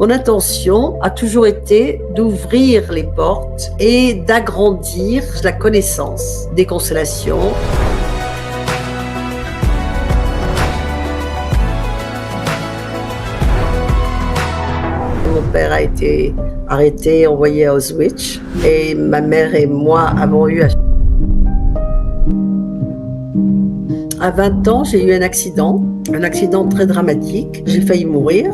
Mon intention a toujours été d'ouvrir les portes et d'agrandir la connaissance des constellations. Mon père a été arrêté, envoyé à Auschwitz et ma mère et moi avons eu à 20 ans, j'ai eu un accident très dramatique. J'ai failli mourir.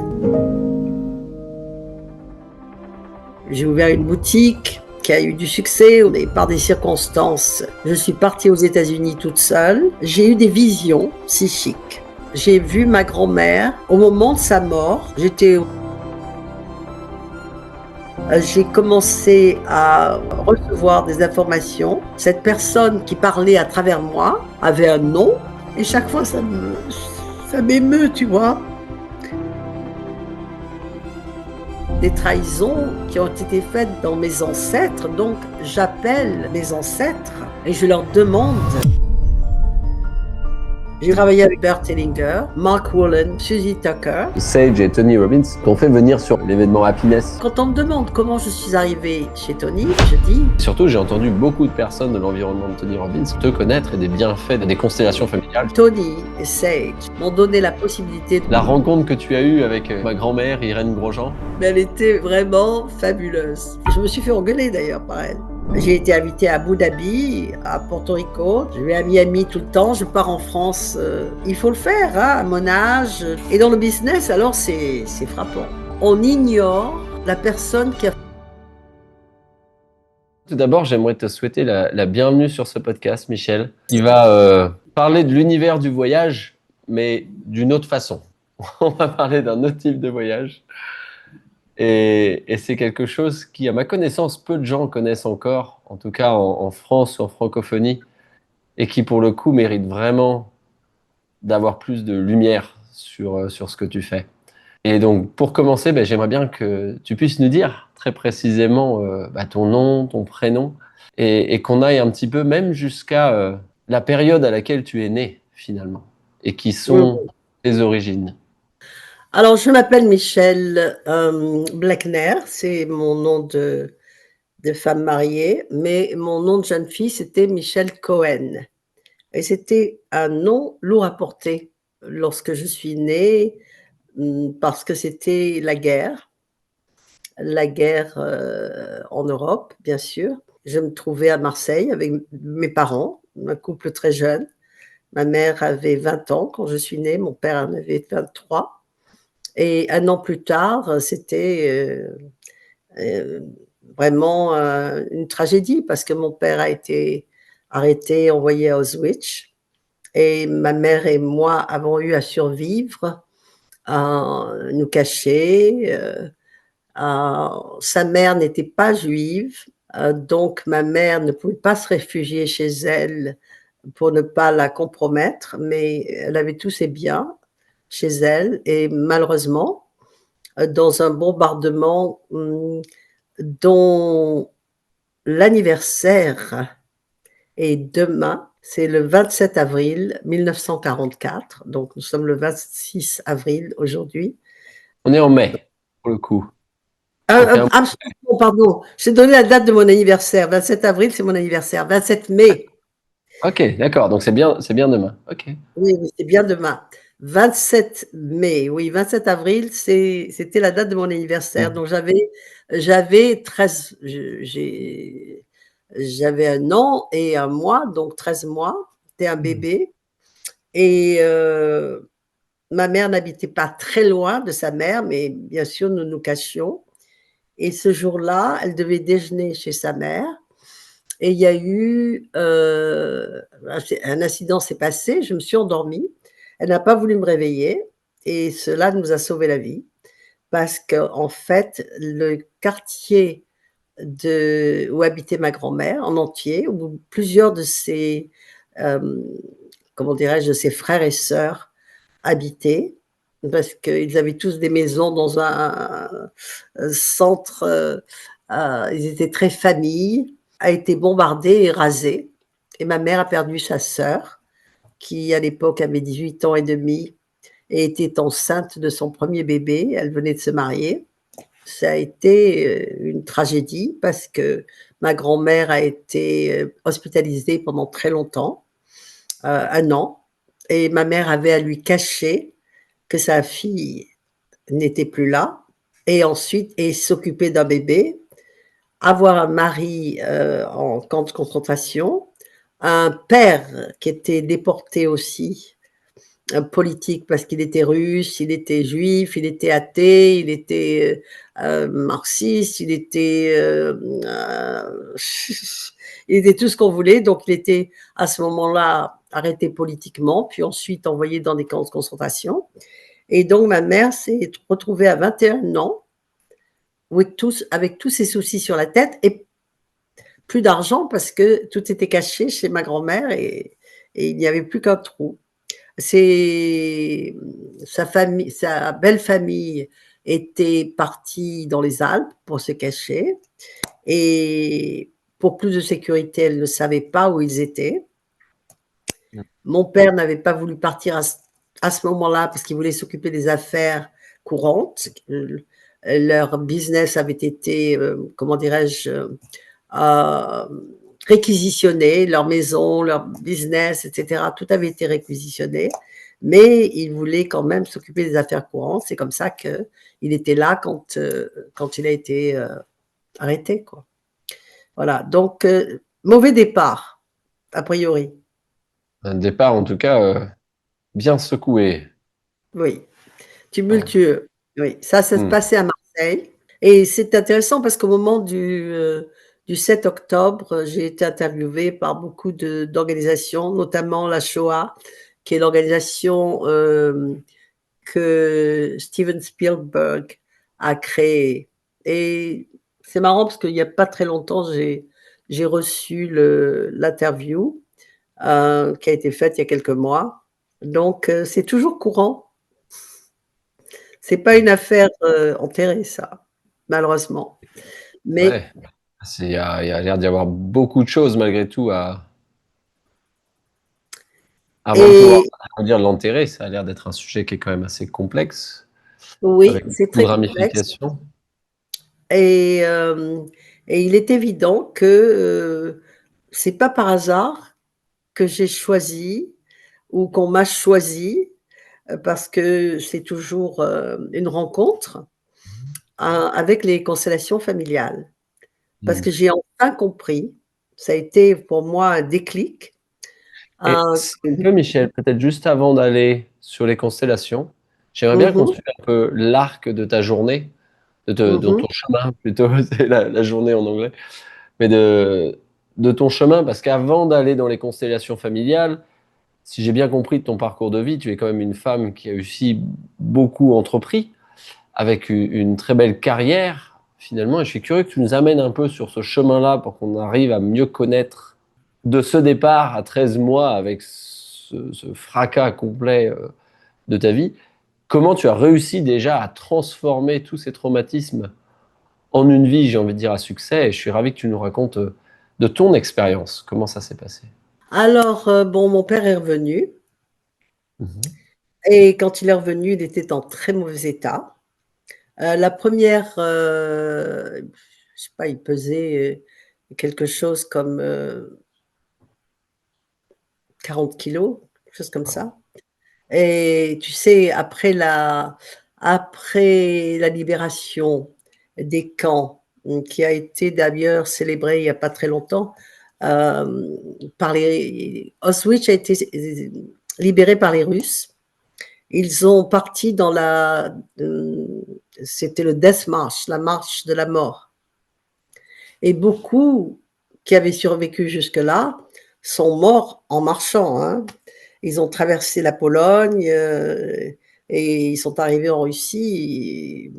J'ai ouvert une boutique qui a eu du succès, mais par des circonstances. Je suis partie aux États-Unis toute seule. J'ai eu des visions psychiques. J'ai vu ma grand-mère au moment de sa mort. J'ai commencé à recevoir des informations. Cette personne qui parlait à travers moi avait un nom. Et chaque fois, ça m'émeut, tu vois. Des trahisons qui ont été faites dans mes ancêtres, donc j'appelle mes ancêtres et je leur demande. J'ai travaillé avec Bert Hellinger, Mark Wolin, Susie Tucker. Sage et Tony Robbins t'ont fait venir sur l'événement Happiness. Quand on me demande comment je suis arrivée chez Tony, je dis... Surtout, j'ai entendu beaucoup de personnes de l'environnement de Tony Robbins te connaître et des bienfaits des constellations familiales. Tony et Sage m'ont donné la possibilité de... La rencontre que tu as eue avec ma grand-mère, Irène Grosjean. Mais elle était vraiment fabuleuse. Je me suis fait engueuler d'ailleurs par elle. J'ai été invitée à Abu Dhabi, à Porto Rico. Je vais à Miami tout le temps. Je pars en France. Il faut le faire, hein, à mon âge. Et dans le business, alors, c'est frappant. On ignore la personne qui a... Tout d'abord, j'aimerais te souhaiter la bienvenue sur ce podcast, Michel. Il va parler de l'univers du voyage, mais d'une autre façon. On va parler d'un autre type de voyage. Et c'est quelque chose qui, à ma connaissance, peu de gens connaissent encore, en tout cas en France ou en francophonie, et qui, pour le coup, mérite vraiment d'avoir plus de lumière sur ce que tu fais. Et donc, pour commencer, j'aimerais bien que tu puisses nous dire très précisément ton nom, ton prénom, et qu'on aille un petit peu même jusqu'à la période à laquelle tu es né, finalement, et qui sont tes origines. Alors, je m'appelle Michel Bleckner, c'est mon nom de femme mariée, mais mon nom de jeune fille, c'était Michel Cohen. Et c'était un nom lourd à porter lorsque je suis née, parce que c'était la guerre en Europe, bien sûr. Je me trouvais à Marseille avec mes parents, un couple très jeune. Ma mère avait 20 ans quand je suis née, mon père en avait 23. Et un an plus tard, c'était vraiment une tragédie parce que mon père a été arrêté, envoyé à Auschwitz. Et ma mère et moi avons eu à survivre, à nous cacher. Sa mère n'était pas juive, donc ma mère ne pouvait pas se réfugier chez elle pour ne pas la compromettre, mais elle avait tous ses biens chez elle. Et malheureusement, dans un bombardement dont l'anniversaire est demain, c'est le 27 avril 1944, donc nous sommes le 26 avril aujourd'hui. On est en mai, pour le coup. Absolument, pardon, j'ai donné la date de mon anniversaire, 27 avril, c'est mon anniversaire, 27 mai. Ok, d'accord, donc c'est bien demain. Ok. Oui, c'est bien demain. 27 mai, oui, 27 avril, c'était la date de mon anniversaire. Donc j'avais 13, j'avais un an et un mois, donc 13 mois. C'était un bébé. Et ma mère n'habitait pas très loin de sa mère, mais bien sûr, nous nous cachions. Et ce jour-là, elle devait déjeuner chez sa mère. Et il y a eu un incident s'est passé, je me suis endormie. Elle n'a pas voulu me réveiller et cela nous a sauvé la vie parce qu'en fait, le quartier où habitait ma grand-mère en entier, où plusieurs de ses, comment dirais-je, de ses frères et sœurs habitaient, parce qu'ils avaient tous des maisons dans un centre, ils étaient très famille, a été bombardé et rasé. Et ma mère a perdu sa sœur, qui à l'époque avait 18 ans et demi et était enceinte de son premier bébé. Elle venait de se marier. ça a été une tragédie parce que ma grand-mère a été hospitalisée pendant très longtemps, 1 an, et ma mère avait à lui cacher que sa fille n'était plus là, et ensuite et s'occuper d'un bébé, avoir un mari en camp de concentration, un père qui était déporté aussi, politique parce qu'il était russe, il était juif, il était athée, il était marxiste, il était, il était tout ce qu'on voulait. Donc il était à ce moment-là arrêté politiquement, puis ensuite envoyé dans des camps de concentration. Et donc ma mère s'est retrouvée à 21 ans avec tous ses soucis sur la tête et plus d'argent parce que tout était caché chez ma grand-mère et il n'y avait plus qu'un trou. C'est sa famille, sa belle famille était partie dans les Alpes pour se cacher et pour plus de sécurité, elle ne savait pas où ils étaient. Mon père n'avait pas voulu partir à ce moment-là parce qu'il voulait s'occuper des affaires courantes. Leur business avait été, comment dirais-je, euh, réquisitionné, leur maison, leur business, etc. Tout avait été réquisitionné, mais il voulait quand même s'occuper des affaires courantes. C'est comme ça qu'il était là quand il a été arrêté, quoi. Voilà, donc mauvais départ, a priori. Un départ, en tout cas, bien secoué. Oui, Ouais. tumultueux. Oui, ça se Hmm. passait à Marseille. Et c'est intéressant parce qu'au moment du 7 octobre, j'ai été interviewée par beaucoup d'organisations, notamment la Shoah, qui est l'organisation que Steven Spielberg a créée. Et c'est marrant parce qu'il n'y a pas très longtemps, j'ai reçu l'interview qui a été faite il y a quelques mois. Donc, c'est toujours courant. C'est pas une affaire enterrée, ça, malheureusement. Mais Ouais. Il y a l'air d'y avoir beaucoup de choses malgré tout avant de pouvoir et dire l'enterrer. Ça a l'air d'être un sujet qui est quand même assez complexe, oui, avec c'est beaucoup de très complexe. ramifications. Et, et il est évident que c'est pas par hasard que j'ai choisi ou qu'on m'a choisi, parce que c'est toujours une rencontre avec les constellations familiales. Parce Hmm. que j'ai enfin compris, ça a été pour moi un déclic. Et Un, si on peut, Michel, peut-être juste avant d'aller sur les constellations, j'aimerais bien qu'on mhm, suive un peu l'arc de ta journée, de mhm. ton chemin plutôt, c'est la journée en anglais, mais de ton chemin, parce qu'avant d'aller dans les constellations familiales, si j'ai bien compris de ton parcours de vie, tu es quand même une femme qui a aussi beaucoup entrepris, avec une très belle carrière, finalement, et je suis curieux que tu nous amènes un peu sur ce chemin-là pour qu'on arrive à mieux connaître de ce départ à 13 mois avec ce fracas complet de ta vie. Comment tu as réussi déjà à transformer tous ces traumatismes en une vie, j'ai envie de dire, à succès, et je suis ravi que tu nous racontes de ton expérience, comment ça s'est passé. Alors, bon, mon père est revenu Mhm. et quand il est revenu, il était en très mauvais état. La première, je sais pas, il pesait quelque chose comme 40 kilos, quelque chose comme ça. Et tu sais, après la libération des camps, qui a été d'ailleurs célébrée il n'y a pas très longtemps, par les Auschwitz a été libéré par les Russes. Ils ont parti dans c'était le Death March, la marche de la mort. Et beaucoup qui avaient survécu jusque-là sont morts en marchant, hein. Ils ont traversé la Pologne et ils sont arrivés en Russie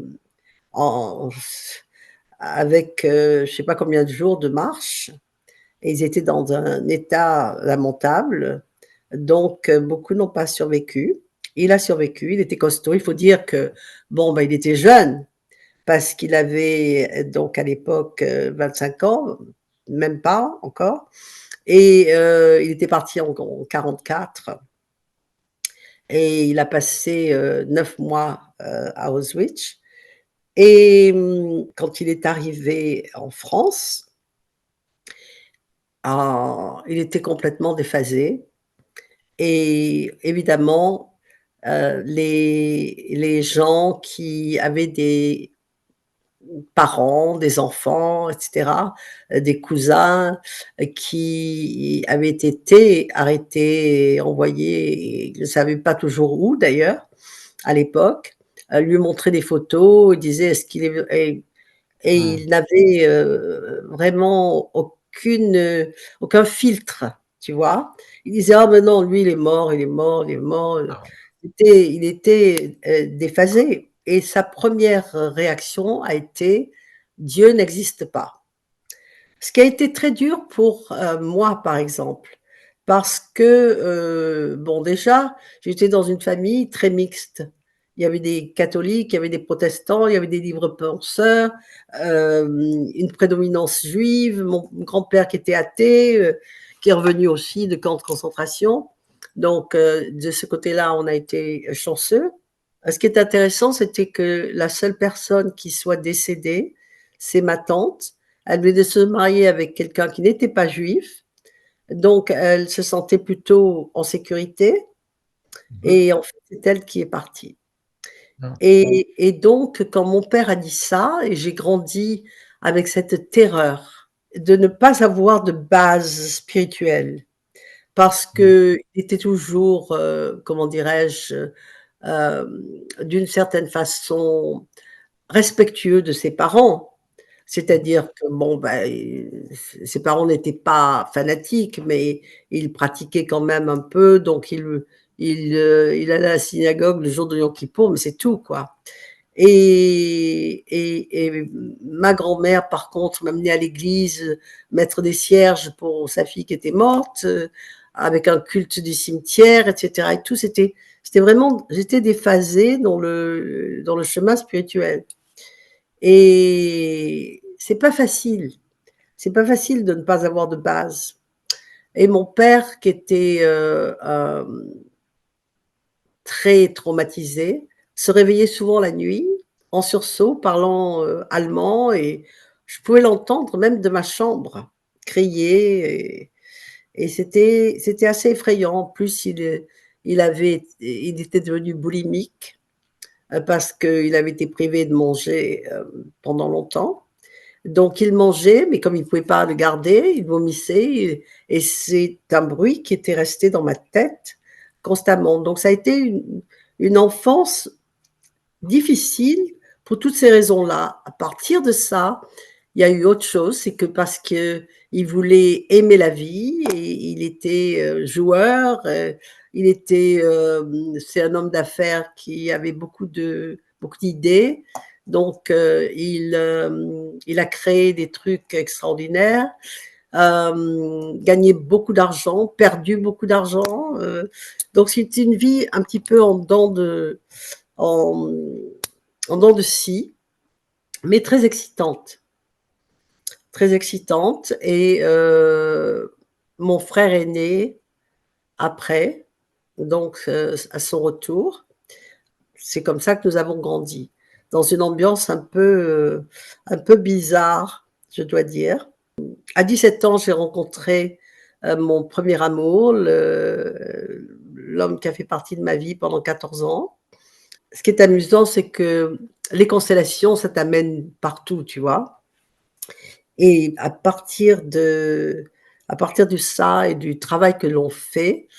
en, avec je ne sais pas combien de jours de marche. Et ils étaient dans un état lamentable. Donc, beaucoup n'ont pas survécu. Il a survécu, il était costaud. Il faut dire que, bon, ben, il était jeune, parce qu'il avait donc à l'époque 25 ans, même pas encore. Et il était parti en 44 et il a passé 9 mois à Auschwitz. Et quand il est arrivé en France, il était complètement déphasé et évidemment, les gens qui avaient des parents, des enfants et cetera, des cousins, qui avaient été arrêtés et envoyés, ils ne savaient pas toujours où d'ailleurs, à l'époque, lui montrer des photos, il disait: «Est-ce qu'il est et Mmh. il n'avait, vraiment aucun filtre, tu vois? Il disait: «Ah mais non, lui il est mort, il est mort, il est mort», Ah, il était, déphasé et sa première réaction a été: «Dieu n'existe pas». Ce qui a été très dur pour, moi, par exemple, parce que, bon, déjà, j'étais dans une famille très mixte. Il y avait des catholiques, il y avait des protestants, il y avait des libres penseurs, une prédominance juive, mon grand-père qui était athée, qui est revenu aussi de camps de concentration. Donc, de ce côté-là, on a été chanceux. Ce qui est intéressant, c'était que la seule personne qui soit décédée, c'est ma tante. Elle venait de se marier avec quelqu'un qui n'était pas juif, donc elle se sentait plutôt en sécurité mmh mh. et en fait, c'est elle qui est partie Ah. et donc quand mon père a dit ça et j'ai grandi avec cette terreur de ne pas avoir de base spirituelle parce Mmh. qu'il était toujours, comment dirais-je? D'une certaine façon respectueux de ses parents. C'est-à-dire que bon, bah, ses parents n'étaient pas fanatiques, mais ils pratiquaient quand même un peu, donc il allait à la synagogue le jour de Yom Kippour, mais c'est tout, quoi. Et ma grand-mère, par contre, m'amenait à l'église, mettre des cierges pour sa fille qui était morte, avec un culte du cimetière et cetera et tout. C'était vraiment j'étais déphasée dans le chemin spirituel. Et c'est pas facile. C'est pas facile de ne pas avoir de base. Et mon père qui était, très traumatisé, se réveillait souvent la nuit, en sursaut, parlant, allemand et je pouvais l'entendre même de ma chambre, crier et c'était assez effrayant. En plus, il était devenu boulimique, parce qu'il avait été privé de manger, pendant longtemps. Donc il mangeait, mais comme il ne pouvait pas le garder, il vomissait et c'est un bruit qui était resté dans ma tête constamment. Donc ça a été une enfance difficile pour toutes ces raisons-là. À partir de ça, il y a eu autre chose, c'est que parce qu'il voulait aimer la vie et il était, joueur, c'est un homme d'affaires qui avait beaucoup d'idées. Donc, il a créé des trucs extraordinaires, gagné beaucoup d'argent, perdu beaucoup d'argent, donc c'est une vie un petit peu en en dents de scie, mais très excitante et mon frère est né après, donc à son retour. C'est comme ça que nous avons grandi, dans une ambiance un peu bizarre, je dois dire. À 17 ans, j'ai rencontré, mon premier amour, l'homme qui a fait partie de ma vie pendant 14 ans. Ce qui est amusant, c'est que les constellations, ça t'amène partout, tu vois? Et à partir de ça et du travail que l'on fait,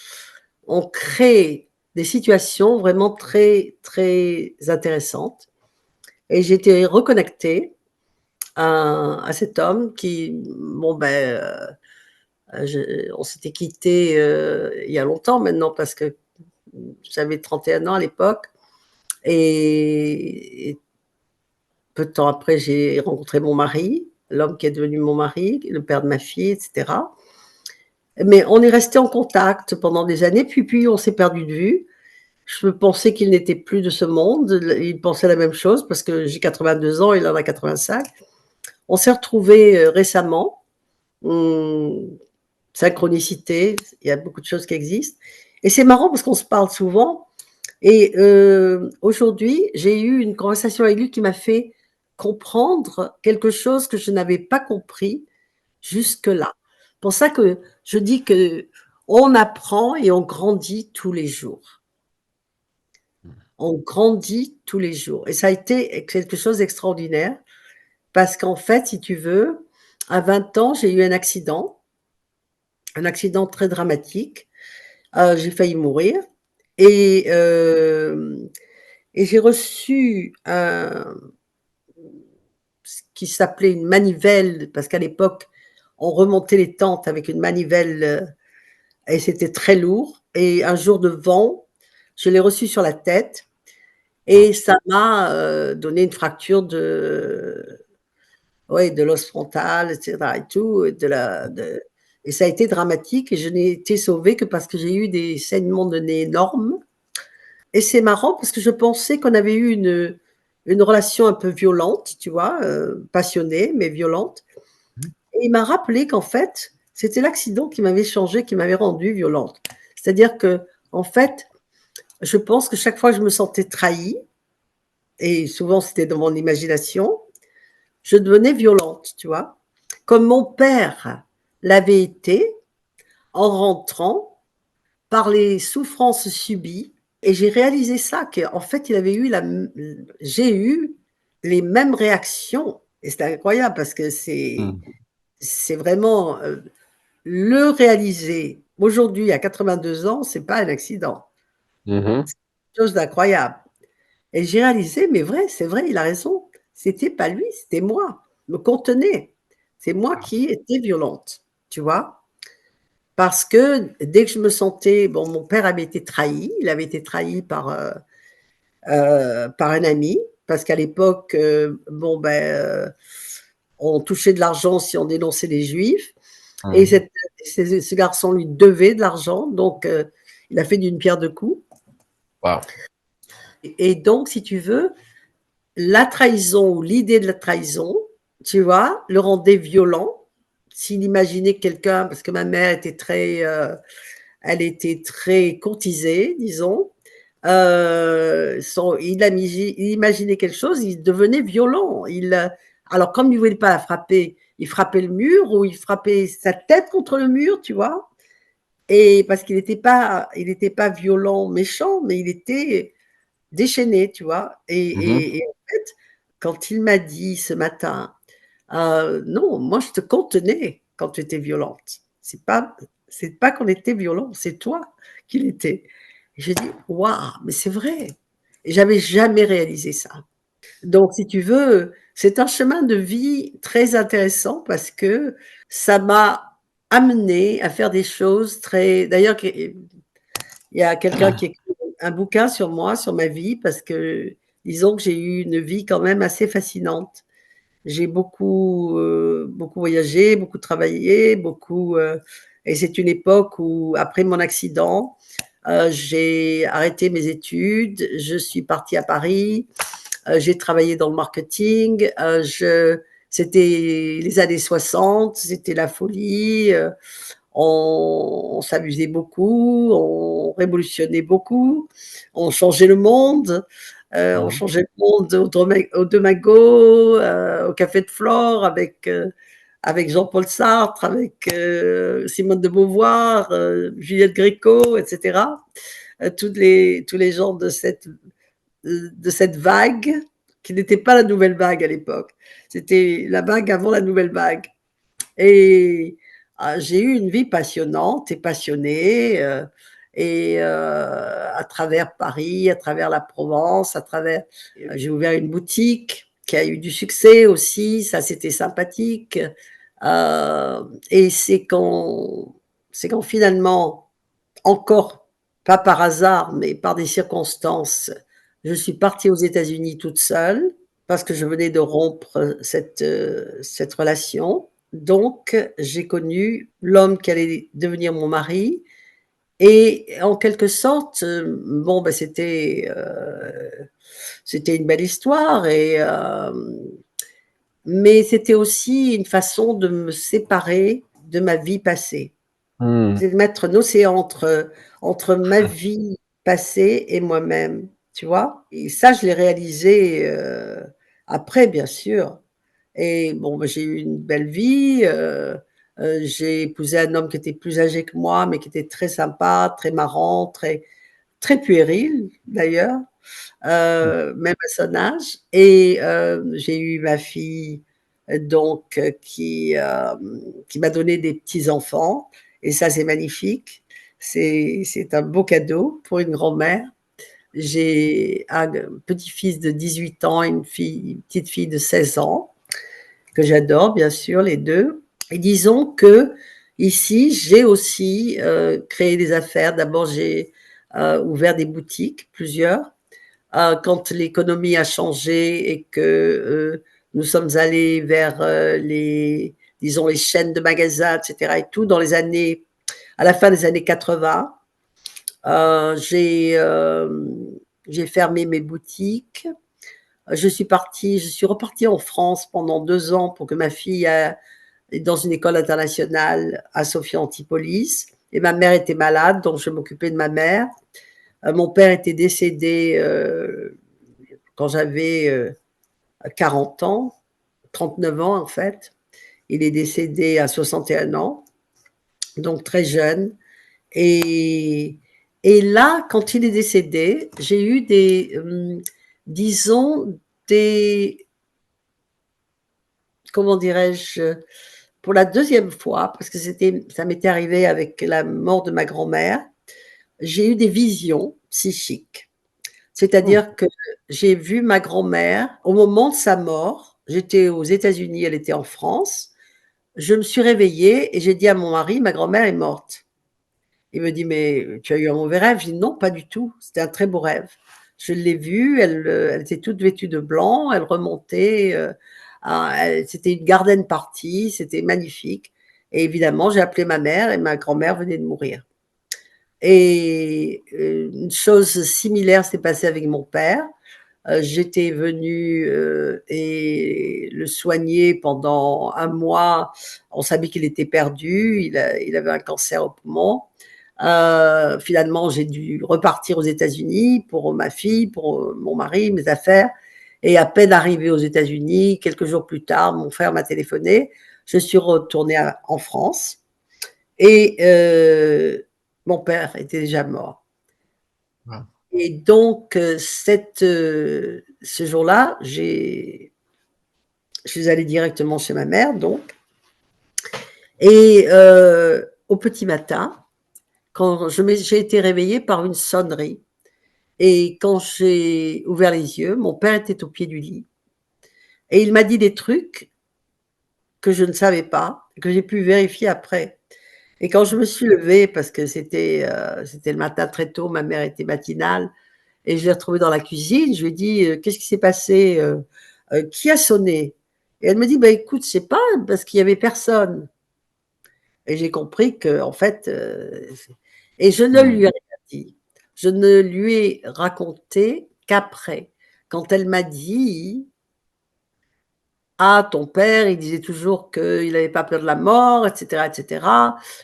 on crée des situations vraiment très, très intéressantes et j'ai été reconnectée à cet homme qui, bon, ben, on s'était quittés, il y a longtemps maintenant parce que j'avais 31 ans à l'époque et peu de temps après, j'ai rencontré mon mari, l'homme qui est devenu mon mari, le père de ma fille et cetera. Mais on est restés en contact pendant des années, puis on s'est perdu de vue. Je pensais qu'il n'était plus de ce monde, il pensait la même chose parce que j'ai 82 ans, il en a 85. On s'est retrouvés, récemment, mmh, synchronicité, il y a beaucoup de choses qui existent et c'est marrant parce qu'on se parle souvent et aujourd'hui, j'ai eu une conversation avec lui qui m'a fait comprendre quelque chose que je n'avais pas compris jusque-là. Pour ça que je dis qu'on apprend et on grandit tous les jours. On grandit tous les jours et ça a été quelque chose d'extraordinaire parce qu'en fait, si tu veux, à 20 ans, j'ai eu un accident très dramatique. J'ai failli mourir et j'ai reçu ce qui s'appelait une manivelle parce qu'à l'époque, on remontait les tentes avec une manivelle, et c'était très lourd et un jour de vent, je l'ai reçu sur la tête et ça m'a, donné une fracture de l'os frontal et cetera et tout, et ça a été dramatique et je n'ai été sauvée que parce que j'ai eu des saignements de nez énormes et c'est marrant parce que je pensais qu'on avait eu une relation un peu violente, tu vois? Passionnée mais violente et il m'a rappelé qu'en fait, c'était l'accident qui m'avait changée, qui m'avait rendue violente. C'est-à-dire qu'en fait, je pense que chaque fois que je me sentais trahie et souvent c'était dans mon imagination, je devenais violente, tu vois? Comme mon père l'avait été en rentrant par les souffrances subies et j'ai réalisé ça, qu'en fait, il avait eu j'ai eu les mêmes réactions et c'était incroyable parce que c'est vraiment, le réaliser aujourd'hui à 82 ans, c'est pas un accident. Mhm. C'est quelque chose d'incroyable et j'ai réalisé, mais vrai, c'est vrai, il a raison. C'était pas lui, c'était moi. Me contenait. C'est moi qui étais violente, tu vois? Parce que dès que je me sentais bon, mon père avait été trahi, il avait été trahi par un ami, parce qu'à l'époque, bon, on touchait de l'argent si on dénonçait les juifs et Mhm. ce garçon lui devait de l'argent, donc il a fait d'une pierre deux coups Wow. et donc si tu veux, la trahison ou l'idée de la trahison, tu vois, le rendait violent. S'il imaginait quelqu'un, parce que ma mère était elle était très courtisée, disons. Il imaginait quelque chose, il devenait violent. Alors, comme il ne voulait pas la frapper, il frappait le mur ou il frappait sa tête contre le mur, tu vois. Et parce il était pas violent, méchant, mais il était déchaîné, tu vois. Mhm. Et en fait, quand il m'a dit ce matin, non, moi je te contenais quand tu étais violente. C'est pas qu'on était violent, c'est toi qui l'étais. Et j'ai dit, waouh, mais c'est vrai. Et j'avais jamais réalisé ça. Donc, si tu veux, c'est un chemin de vie très intéressant parce que ça m'a amené à faire des choses très. D'ailleurs, il y a quelqu'un qui écrit un bouquin sur moi, sur ma vie, parce que disons que j'ai eu une vie quand même assez fascinante. J'ai beaucoup voyagé, beaucoup travaillé, et c'est une époque où, après mon accident, j'ai arrêté mes études, je suis partie à Paris, j'ai travaillé dans le marketing, c'était les années 60, c'était la folie, on s'amusait beaucoup, on révolutionnait beaucoup, on changeait le monde. On Mhm. changeait le monde au Domago, au Café de Flore avec Jean-Paul Sartre, avec Simone de Beauvoir, Juliette Gréco, etc. Tous les gens de cette vague, qui n'était pas la nouvelle vague à l'époque. C'était la vague avant la nouvelle vague. Et j'ai eu une vie passionnante et passionnée, à travers Paris, à travers la Provence, j'ai ouvert une boutique qui a eu du succès aussi, ça c'était sympathique. Et c'est quand finalement, encore pas par hasard, mais par des circonstances, je suis partie aux États-Unis toute seule parce que je venais de rompre cette relation. Donc, j'ai connu l'homme qui allait devenir mon mari et en quelque sorte, bon, c'était une belle histoire mais c'était aussi une façon de me séparer de ma vie passée. Mhm. C'est de mettre un océan entre ma vie passée et moi-même, tu vois? Et ça, je l'ai réalisé, après, bien sûr. Et bon, bah, j'ai eu une belle vie. J'ai épousé un homme qui était plus âgé que moi, mais qui était très sympa, très marrant, très puéril d'ailleurs, même à son âge. Et j'ai eu ma fille, donc, qui m'a donné des petits-enfants. Et ça, c'est magnifique. C'est un beau cadeau pour une grand-mère. J'ai un petit-fils de 18 ans et une petite fille de 16 ans, que j'adore, bien sûr, les deux. Et disons que ici, j'ai aussi créé des affaires. D'abord, j'ai ouvert des boutiques, plusieurs. Quand l'économie a changé et que nous sommes allés vers disons, les chaînes de magasins, etc. et tout, à la fin des années 80, euh, j'ai euh, j'ai fermé mes boutiques. Je suis repartie en France pendant 2 ans pour que ma fille aille dans une école internationale à Sophia Antipolis. Et ma mère était malade, donc je m'occupais de ma mère. Mon père était décédé quand j'avais 40 ans, 39 ans en fait. Il est décédé à 61 ans, donc très jeune. Et, et là, quand il est décédé, j'ai eu disons, des, comment dirais-je, pour la deuxième fois, parce que ça m'était arrivé avec la mort de ma grand-mère, j'ai eu des visions psychiques. Oh. C'est-à-dire que j'ai vu ma grand-mère au moment de sa mort. J'étais aux États-Unis, elle était en France. Je me suis réveillée et j'ai dit à mon mari, ma grand-mère est morte. Il me dit, mais tu as eu un mauvais rêve? Je dis, non, pas du tout. C'était un très beau rêve. Je l'ai vue, elle était toute vêtue de blanc, elle remontait. C'était une garden party, c'était magnifique. Et évidemment, j'ai appelé ma mère et ma grand-mère venait de mourir. Et une chose similaire s'est passée avec mon père. J'étais venue et le soigner pendant un mois. On savait qu'il était perdu, il avait un cancer au poumon. Finalement, j'ai dû repartir aux États-Unis pour ma fille, pour mon mari, mes affaires. Et à peine arrivé aux États-Unis, quelques jours plus tard, mon frère m'a téléphoné. Je suis retournée en France et mon père était déjà mort. Ah. Et donc, ce jour-là, je suis allée directement chez ma mère, donc. Et au petit matin, j'ai été réveillée par une sonnerie. Et quand j'ai ouvert les yeux, mon père était au pied du lit. Et il m'a dit des trucs que je ne savais pas, que j'ai pu vérifier après. Et quand je me suis levée, parce que c'était le matin très tôt, ma mère était matinale, et je l'ai retrouvée dans la cuisine, je lui ai dit, qu'est-ce qui s'est passé? Qui a sonné? Et elle me dit, bah, écoute, je sais pas, parce qu'il y avait personne. Et j'ai compris que, en fait, et je ne lui ai Hmm. rien dit. Je ne lui ai raconté qu'après, quand elle m'a dit, ah, ton père, il disait toujours qu'il n'avait pas peur de la mort, etc., etc.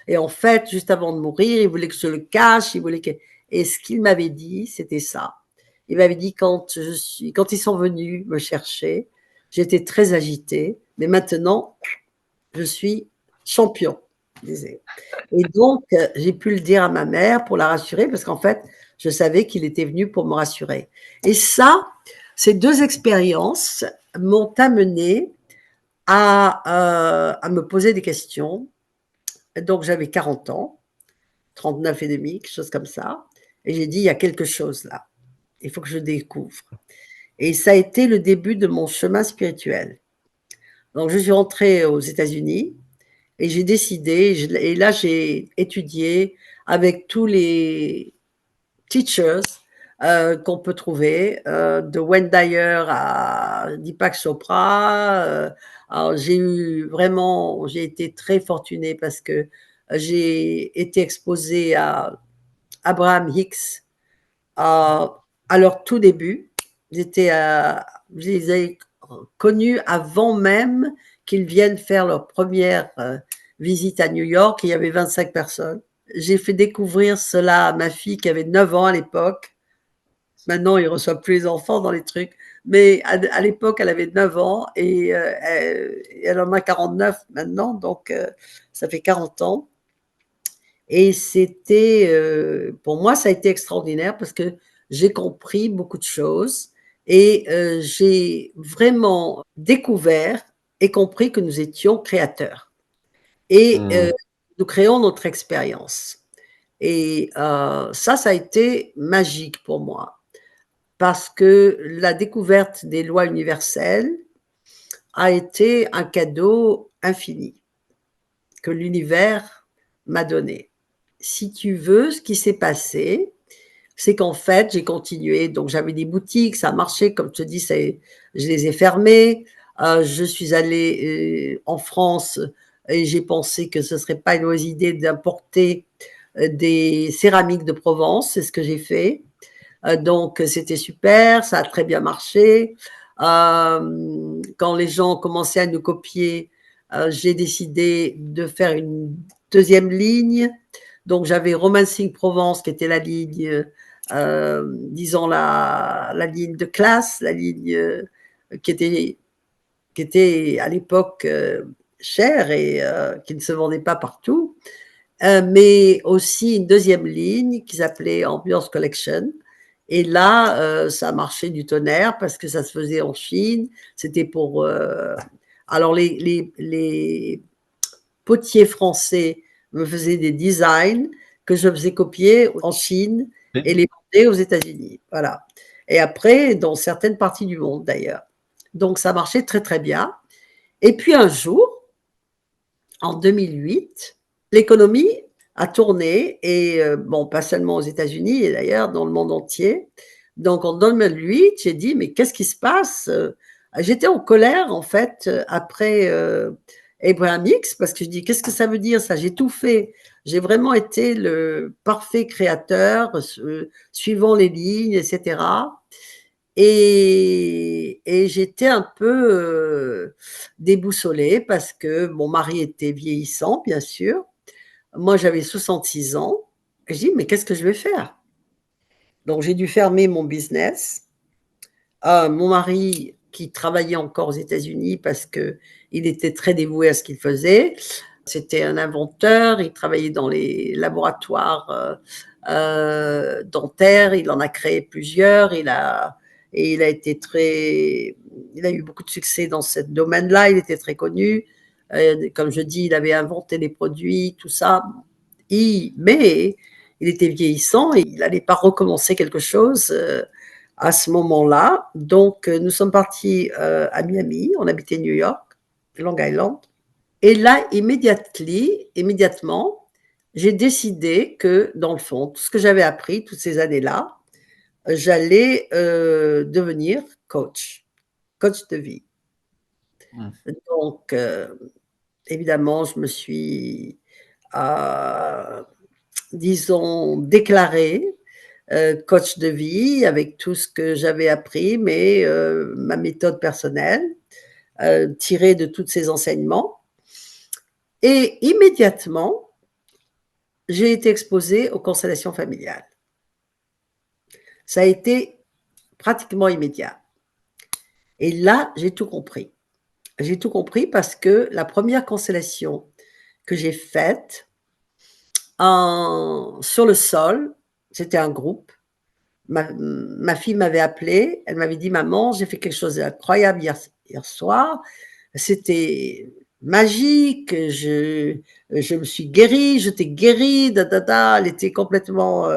Et en fait, juste avant de mourir, il voulait que je le cache, il voulait que... Et ce qu'il m'avait dit, c'était ça. Il m'avait dit quand ils sont venus me chercher, j'étais très agitée, mais maintenant, je suis champion, il disait. Et donc, j'ai pu le dire à ma mère pour la rassurer, parce qu'en fait, je savais qu'il était venu pour me rassurer. Et ça, ces deux expériences m'ont amené à me poser des questions. Donc, j'avais 40 ans, 39 et demi, quelque chose comme ça. Et j'ai dit, il y a quelque chose là. Il faut que je découvre. Et ça a été le début de mon chemin spirituel. Donc, je suis rentrée aux États-Unis et j'ai décidé, et là, j'ai étudié avec tous les teachers qu'on peut trouver, de Wayne Dyer à Deepak Chopra. Alors j'ai été très fortunée parce que j'ai été exposée à Abraham Hicks à leur tout début. Je les ai connus avant même qu'ils viennent faire leur première visite à New York. Il y avait 25 personnes. J'ai fait découvrir cela à ma fille qui avait 9 ans à l'époque. Maintenant, ils ne reçoivent plus les enfants dans les trucs. Mais à l'époque, elle avait 9 ans et elle en a 49 maintenant, donc ça fait 40 ans. Et c'était, pour moi, ça a été extraordinaire parce que j'ai compris beaucoup de choses et j'ai vraiment découvert et compris que nous étions créateurs et Hmm. nous créons notre expérience. Et ça a été magique pour moi parce que la découverte des lois universelles a été un cadeau infini que l'univers m'a donné. Si tu veux, ce qui s'est passé, c'est qu'en fait, j'ai continué. Donc, j'avais des boutiques, ça a marché. Comme je te dis, je les ai fermées. Je suis allée en France et j'ai pensé que ce ne serait pas une mauvaise idée d'importer des céramiques de Provence. C'est ce que j'ai fait. Donc, c'était super. Ça a très bien marché. Quand les gens ont commencé à nous copier, j'ai décidé de faire une deuxième ligne. Donc, j'avais Romancing Provence qui était la ligne, disons, la ligne de classe, la ligne qui, était, qui était à l'époque chère et qui ne se vendait pas partout. Mais aussi une deuxième ligne qui s'appelait Ambiance Collection. Et là, ça a marché du tonnerre parce que ça se faisait en Chine. C'était pour. Alors, les potiers français me faisaient des designs que je faisais copier en Chine et les vendais aux États-Unis. Voilà. Et après, dans certaines parties du monde d'ailleurs. Donc, ça marchait très, très bien. Et puis un jour, en 2008, l'économie a tourné et bon, pas seulement aux États-Unis et d'ailleurs dans le monde entier. Donc en 2008, j'ai dit mais qu'est-ce qui se passe? J'étais en colère en fait après Abraham Hicks parce que je dis qu'est-ce que ça veut dire ça? J'ai tout fait. J'ai vraiment été le parfait créateur, suivant les lignes, etc. Et j'étais un peu déboussolée parce que mon mari était vieillissant, bien sûr. Moi, j'avais 66 ans. Et je dis, mais qu'est-ce que je vais faire? Donc, j'ai dû fermer mon business. Mon mari, qui travaillait encore aux États-Unis parce qu'il était très dévoué à ce qu'il faisait, c'était un inventeur, il travaillait dans les laboratoires dentaires, il en a créé plusieurs, et il a été il a eu beaucoup de succès dans ce domaine-là, il était très connu. Comme je dis, il avait inventé les produits, tout ça. Mais il était vieillissant et il n'allait pas recommencer quelque chose à ce moment-là. Donc, nous sommes partis à Miami, on habitait New York, Long Island. Et là, immédiatement, j'ai décidé que, dans le fond, tout ce que j'avais appris toutes ces années-là, j'allais devenir coach de vie. Donc, évidemment, je me suis, euh, disons, déclarée coach de vie avec tout ce que j'avais appris, mais ma méthode personnelle, tirée de tous ces enseignements. Et immédiatement, j'ai été exposée aux constellations familiales. Ça a été pratiquement immédiat. Et là, j'ai tout compris. J'ai tout compris parce que la première constellation que j'ai faite sur le sol, c'était un groupe. Ma fille m'avait appelée, elle m'avait dit: «Maman, j'ai fait quelque chose d'incroyable hier soir, c'était magique, je me suis guérie, je t'ai guérie, da da da». Elle était complètement,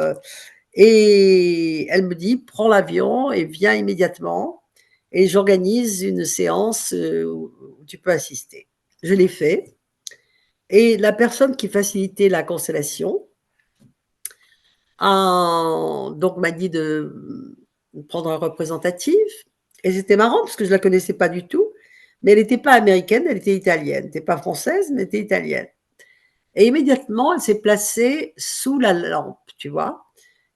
et elle me dit: «Prends l'avion et viens immédiatement et j'organise une séance, où tu peux assister». Je l'ai fait et la personne qui facilitait la constellation donc m'a dit de prendre un représentatif et c'était marrant parce que je la connaissais pas du tout, mais elle n'était pas américaine, elle était italienne. Elle n'était pas française, mais elle était italienne. Et immédiatement, elle s'est placée sous la lampe, tu vois?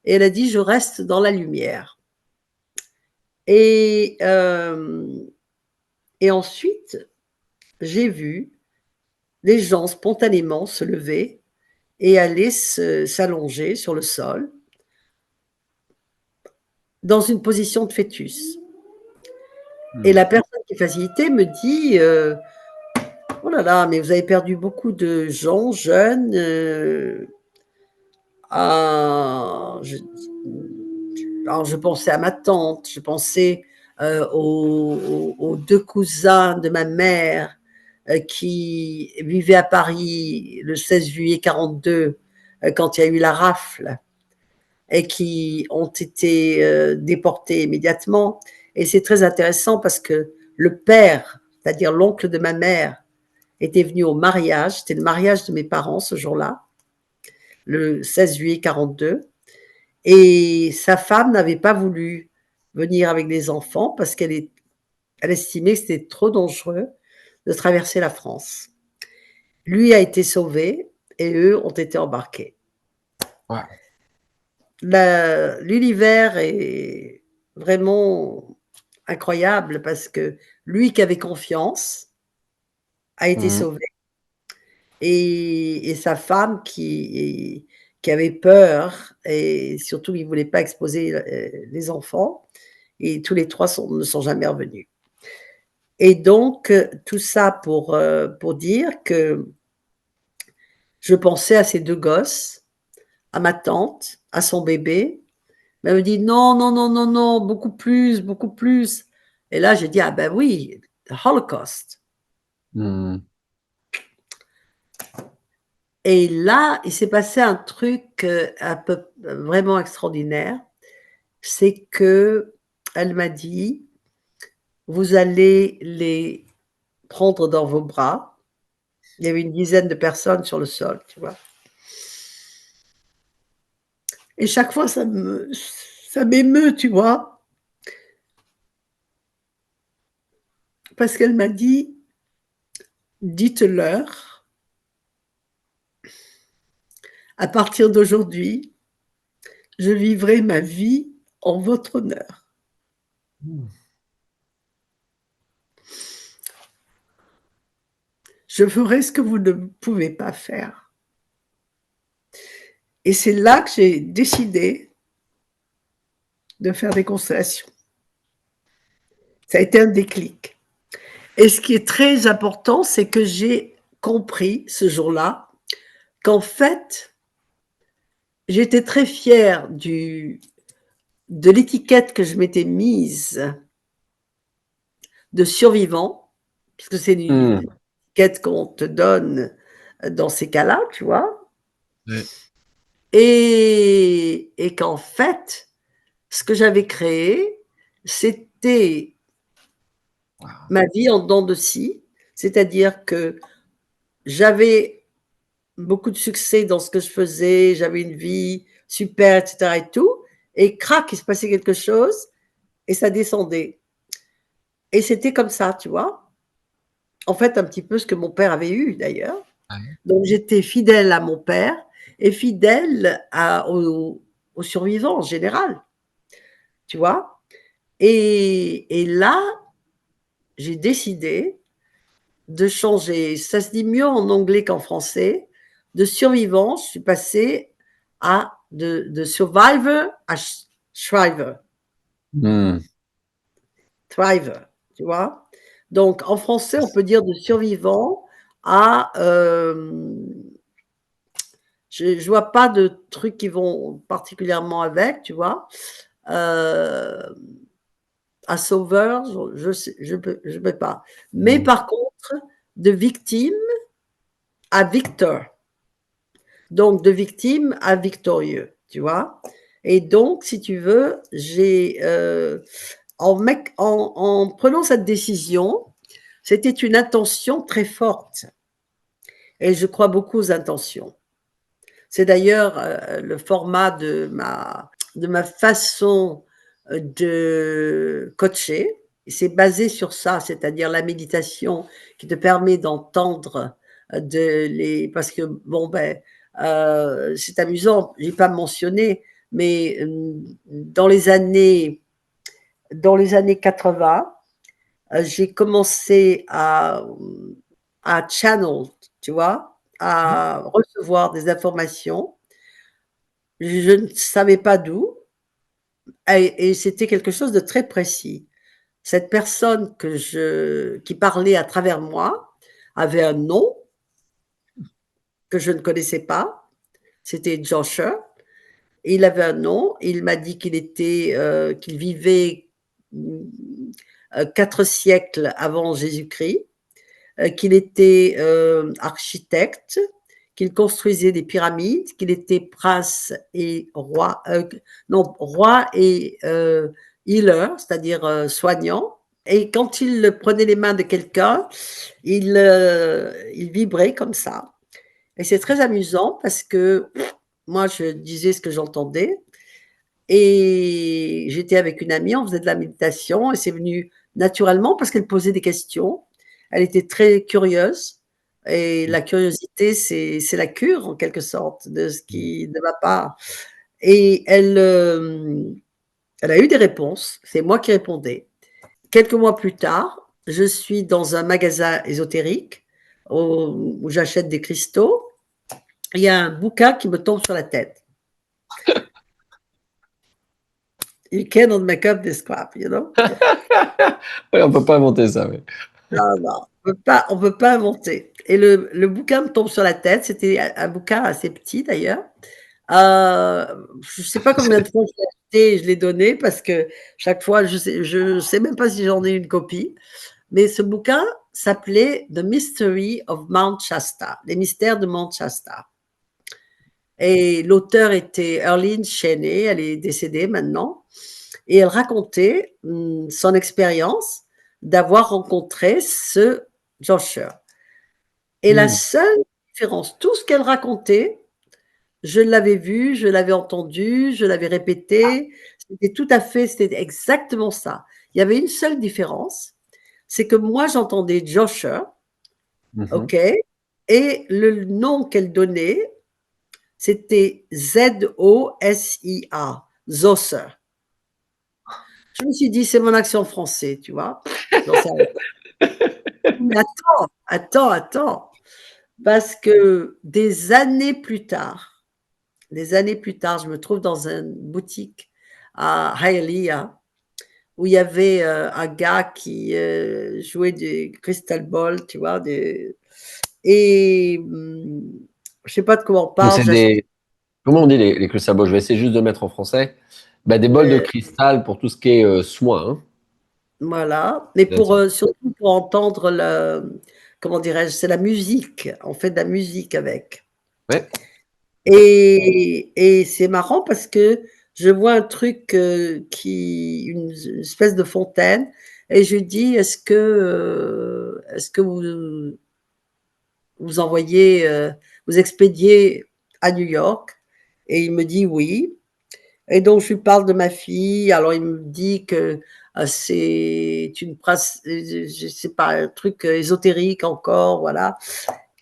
Et elle a dit: «Je reste dans la lumière». Et ensuite, j'ai vu les gens spontanément se lever et aller s'allonger sur le sol dans une position de fœtus. Et la personne qui facilitait me dit, «Oh là là, mais vous avez perdu beaucoup de gens jeunes, ah, alors je pensais à ma tante, je pensais aux deux cousins de ma mère qui vivaient à Paris le 16 juillet 42 quand il y a eu la rafle et qui ont été déportés immédiatement. Et c'est très intéressant parce que le père, c'est-à-dire l'oncle de ma mère, était venu au mariage. C'était le mariage de mes parents ce jour-là, le 16 juillet 42. Et sa femme n'avait pas voulu venir avec les enfants parce elle estimait que c'était trop dangereux de traverser la France. Lui a été sauvé et eux ont été embarqués. Ouais. L'univers est vraiment incroyable parce que lui qui avait confiance a été Mhm. sauvé et sa femme qui avait peur et surtout il ne voulait pas exposer les enfants et tous les trois ne sont jamais revenus. Et donc, tout ça pour dire que je pensais à ces deux gosses, à ma tante, à son bébé. Mais elle me dit non, non, non, non, non, beaucoup plus, beaucoup plus. Et là, j'ai dit, ah ben oui, le Holocaust. Mhm. Et là, il s'est passé un truc vraiment extraordinaire. C'est que elle m'a dit, vous allez les prendre dans vos bras. Il y avait une dizaine de personnes sur le sol, tu vois. Et chaque fois, ça m'émeut, tu vois, parce qu'elle m'a dit, dites-leur, à partir d'aujourd'hui, je vivrai ma vie en votre honneur. Je ferai ce que vous ne pouvez pas faire. Et c'est là que j'ai décidé de faire des constellations. Ça a été un déclic. Et ce qui est très important, c'est que j'ai compris ce jour-là qu'en fait, j'étais très fière de l'étiquette que je m'étais mise de survivant, puisque c'est une Mhm. étiquette qu'on te donne dans ces cas-là, tu vois, Ouais. et qu'en fait, ce que j'avais créé, c'était ma vie en dents de scie, c'est-à-dire que j'avais beaucoup de succès dans ce que je faisais, j'avais une vie super, etc. et tout, et crac, il se passait quelque chose, et ça descendait. Et c'était comme ça, tu vois. En fait, un petit peu ce que mon père avait eu d'ailleurs. Ouais. Donc j'étais fidèle à mon père et fidèle aux survivants en général, tu vois. Et là, j'ai décidé de changer. Ça se dit mieux en anglais qu'en français. De survivant, je suis passée de survivor à thriver. Mhm. Thriver, tu vois. Donc en français, on peut dire de survivant à je vois pas de trucs qui vont particulièrement avec, tu vois. Euh, à sauveur, je peux pas. Mais Mhm. par contre, de victime à victor. Donc de victime à victorieux, tu vois. Et donc, si tu veux, en prenant cette décision, c'était une intention très forte. Et je crois beaucoup aux intentions. C'est d'ailleurs le format de ma façon de coacher. C'est basé sur ça, c'est-à-dire la méditation qui te permet d'entendre parce que bon ben c'est amusant, j'ai pas mentionné, mais dans les années 80, j'ai commencé à channel, tu vois, à recevoir des informations. Je ne savais pas d'où, et c'était quelque chose de très précis. cette personne qui parlait à travers moi avait un nom que je ne connaissais pas. C'était Joshua. Il avait un nom. Il m'a dit qu'il vivait 4 siècles avant Jésus-Christ, qu'il était architecte, qu'il construisait des pyramides, qu'il était prince et roi, non, roi et healer, c'est-à-dire soignant. Et quand il prenait les mains de quelqu'un, il vibrait comme ça. Et c'est très amusant parce que moi, je disais ce que j'entendais. Et j'étais avec une amie, on faisait de la méditation et c'est venu naturellement parce qu'elle posait des questions. Elle était très curieuse et la curiosité, c'est la cure en quelque sorte de ce qui ne va pas. Et elle a eu des réponses, c'est moi qui répondais. Quelques mois plus tard, je suis dans un magasin ésotérique où j'achète des cristaux. Il y a un bouquin qui me tombe sur la tête. You cannot make up this crap, you know. Oui, on peut pas inventer ça. Oui. Non, non, on peut pas inventer. Et le bouquin me tombe sur la tête. C'était un bouquin assez petit d'ailleurs. Je sais pas combien de fois je l'ai acheté et je l'ai donné parce que chaque fois, je sais même pas si j'en ai une copie. Mais ce bouquin s'appelait The Mystery of Mount Shasta, les mystères de Mount Shasta. Et l'auteur était Erline Cheney, elle est décédée maintenant. Et elle racontait son expérience d'avoir rencontré ce Joshua. Et la seule différence, tout ce qu'elle racontait, je l'avais vu, je l'avais entendu, je l'avais répété. C'était exactement ça. Il y avait une seule différence, c'est que moi j'entendais Joshua, ok, et le nom qu'elle donnait, c'était Zosia, Zoser. Je me suis dit, c'est mon accent français, tu vois. J'en sais rien. Mais attends. Parce que des années plus tard, je me trouve dans une boutique à Hialeah où il y avait un gars qui jouait du crystal ball, tu vois. Et je sais pas de quoi on Donc, parle. c'est des. Comment on dit les crystal balls? Je vais essayer juste de mettre en français. Bah, des bols de Ouais, cristal pour tout ce qui est soin. Hein. voilà. Mais C'est ça. surtout pour entendre comment dirais-je, c'est la musique. On fait de la musique avec. Ouais. Et c'est marrant parce que je vois un truc une espèce de fontaine, et je dis, est-ce que vous envoyez, vous expédiez à New York? Et il me dit oui. Et donc je lui parle de ma fille. Alors il me dit que c'est je sais pas, un truc ésotérique encore, voilà.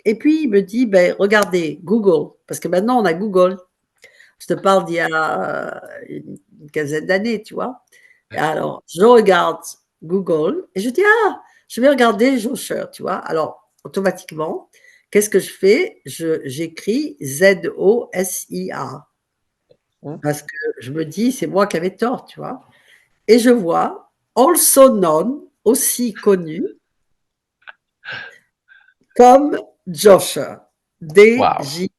Et puis il me dit, ben regardez Google, parce que maintenant on a Google. Je te parle d'il y a une quinzaine d'années, tu vois. Et alors, je regarde Google et je dis, ah, je vais regarder Joshua, tu vois. Alors, automatiquement, qu'est-ce que je fais? J'écris Zosia parce que je me dis, c'est moi qui avais tort, tu vois. Et je vois also known, aussi connu comme Joshua, Waouh. Djosia.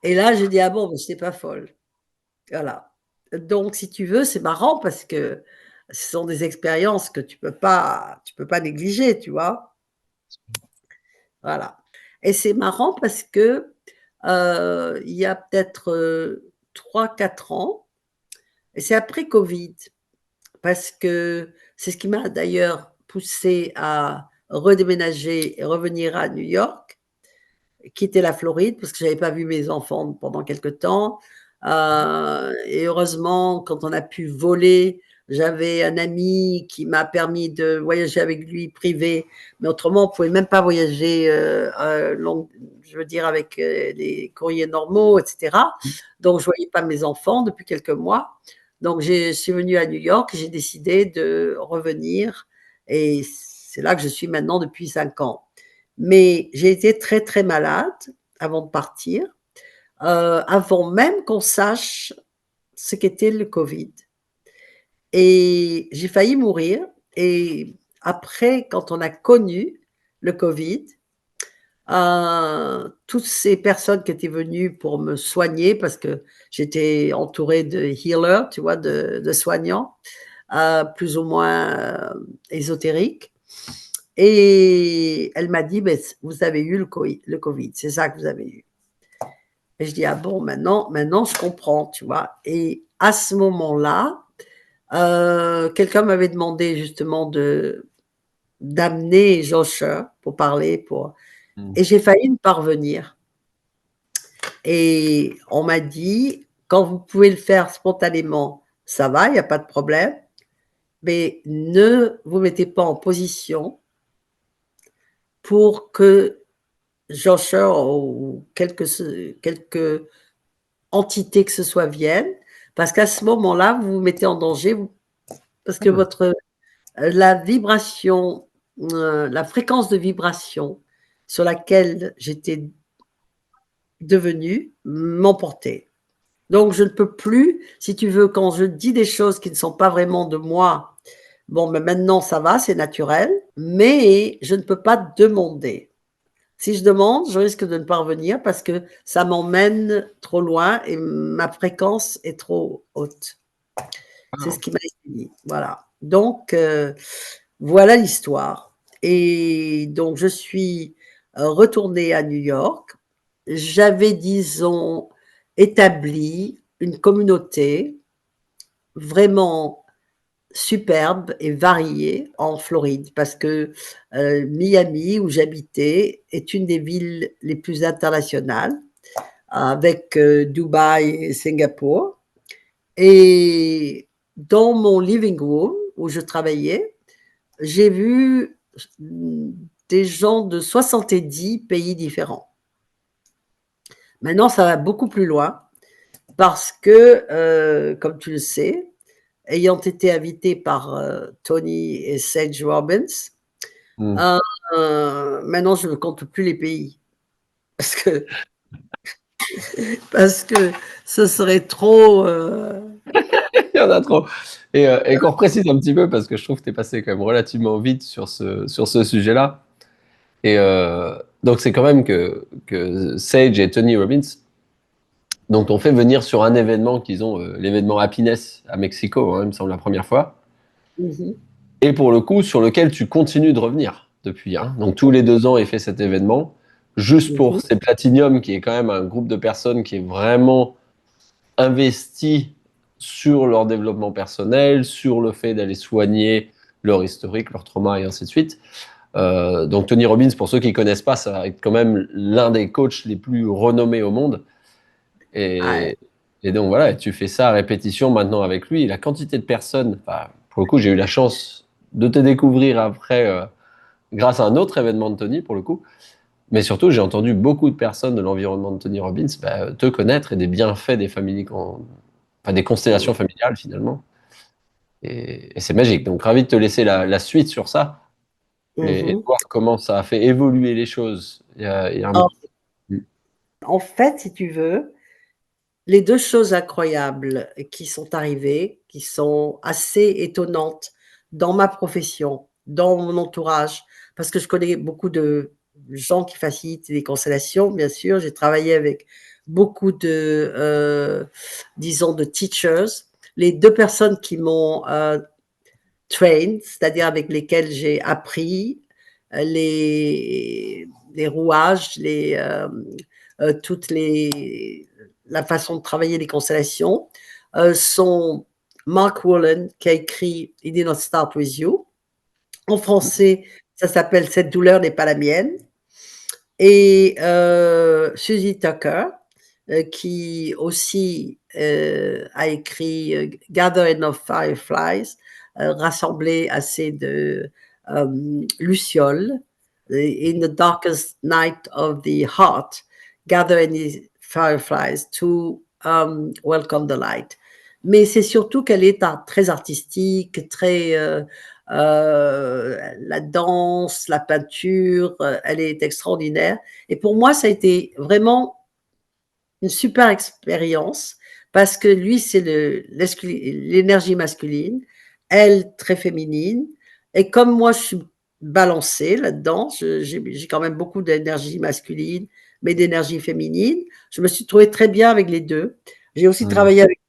Et là, je dis, ah bon, mais je n'étais pas folle. Voilà. Donc, si tu veux, c'est marrant parce que ce sont des expériences que tu peux pas négliger, tu vois. Voilà. Et c'est marrant parce que il y a peut-être 3-4 ans, et c'est après Covid, parce que c'est ce qui m'a d'ailleurs poussé à redéménager et revenir à New York, quitter la Floride parce que j'avais pas vu mes enfants pendant quelque temps. Et heureusement, quand on a pu voler, j'avais un ami qui m'a permis de voyager avec lui privé, mais autrement, on pouvait même pas voyager je veux dire avec les courriers normaux, etc. Donc, je voyais pas mes enfants depuis quelques mois. Donc, je suis venue à New York et j'ai décidé de revenir. Et c'est là que je suis maintenant depuis 5 ans. Mais j'ai été très, très malade avant de partir, avant même qu'on sache ce qu'était le Covid. et j'ai failli mourir. Et après, quand on a connu le Covid, toutes ces personnes qui étaient venues pour me soigner, parce que j'étais entourée de healers, tu vois, de soignants, plus ou moins ésotériques. Et elle m'a dit, ben, vous avez eu le Covid, c'est ça que vous avez eu. Et je dis, ah bon, maintenant je comprends, tu vois. Et à ce moment-là, quelqu'un m'avait demandé justement d'amener Joshua pour parler, et j'ai failli ne pas revenir. Et on m'a dit, quand vous pouvez le faire spontanément, ça va, il n'y a pas de problème, mais ne vous mettez pas en position pour que Joshua ou quelques entités que ce soit viennent, parce qu'à ce moment-là, vous vous mettez en danger, parce que la vibration, la fréquence de vibration sur laquelle j'étais devenue m'emportait. Donc, je ne peux plus, si tu veux, quand je dis des choses qui ne sont pas vraiment de moi, bon, mais maintenant ça va, c'est naturel, mais je ne peux pas demander. Si je demande, je risque de ne pas revenir parce que ça m'emmène trop loin et ma fréquence est trop haute. C'est ce qui m'a dit. Voilà. Donc, voilà l'histoire. Et donc, je suis retournée à New York. J'avais, disons, établi une communauté vraiment superbe et variée en Floride parce que Miami, où j'habitais, est une des villes les plus internationales avec Dubaï et Singapour. Et dans mon living room où je travaillais, j'ai vu des gens de 70 pays différents. Maintenant, ça va beaucoup plus loin parce que, comme tu le sais, ayant été invité par Tony et Sage Robbins, maintenant je ne compte plus les pays parce que, parce que ce serait trop. Il y en a trop. Et qu'on reprécise un petit peu, parce que je trouve que tu es passé quand même relativement vite sur ce sujet-là. Et donc, c'est quand même que Sage et Tony Robbins, dont on fait venir sur un événement qu'ils ont, l'événement Happiness à Mexico, hein, il me semble, la première fois. Et pour le coup, sur lequel tu continues de revenir depuis. Hein. Donc, tous les 2 ans, il fait cet événement, juste pour ces Platinum, qui est quand même un groupe de personnes qui est vraiment investi sur leur développement personnel, sur le fait d'aller soigner leur historique, leur trauma et ainsi de suite. Donc Tony Robbins, pour ceux qui ne connaissent pas, ça va être quand même l'un des coachs les plus renommés au monde. Et donc voilà, tu fais ça à répétition maintenant avec lui. La quantité de personnes, pour le coup, j'ai eu la chance de te découvrir après, grâce à un autre événement de Tony, pour le coup. Mais surtout, j'ai entendu beaucoup de personnes de l'environnement de Tony Robbins te connaître et des bienfaits des familles, des constellations familiales finalement. Et c'est magique. Donc, ravi de te laisser la suite sur ça et de voir comment ça a fait évoluer les choses. En fait, si tu veux, les 2 choses incroyables qui sont arrivées, qui sont assez étonnantes dans ma profession, dans mon entourage, parce que je connais beaucoup de gens qui facilitent les constellations, bien sûr. J'ai travaillé avec beaucoup disons, de teachers. Les 2 personnes qui m'ont trained, c'est-à-dire avec lesquelles j'ai appris les rouages, toutes la façon de travailler les constellations, sont Mark Woolen, qui a écrit It Did Not Start With You. En français, ça s'appelle Cette douleur n'est pas la mienne. Et Susie Tucker, qui aussi a écrit Gather Enough Fireflies, rassembler assez de lucioles. In the darkest night of the heart, gather any fireflies to welcome the light. Mais c'est surtout qu'elle est très artistique, très la danse, la peinture, elle est extraordinaire. Et pour moi, ça a été vraiment une super expérience parce que lui, c'est l'énergie masculine. elle très féminine. Et comme moi, je suis balancée là-dedans, j'ai quand même beaucoup d'énergie masculine, mais d'énergie féminine. Je me suis trouvée très bien avec les deux. J'ai aussi Mm. travaillé avec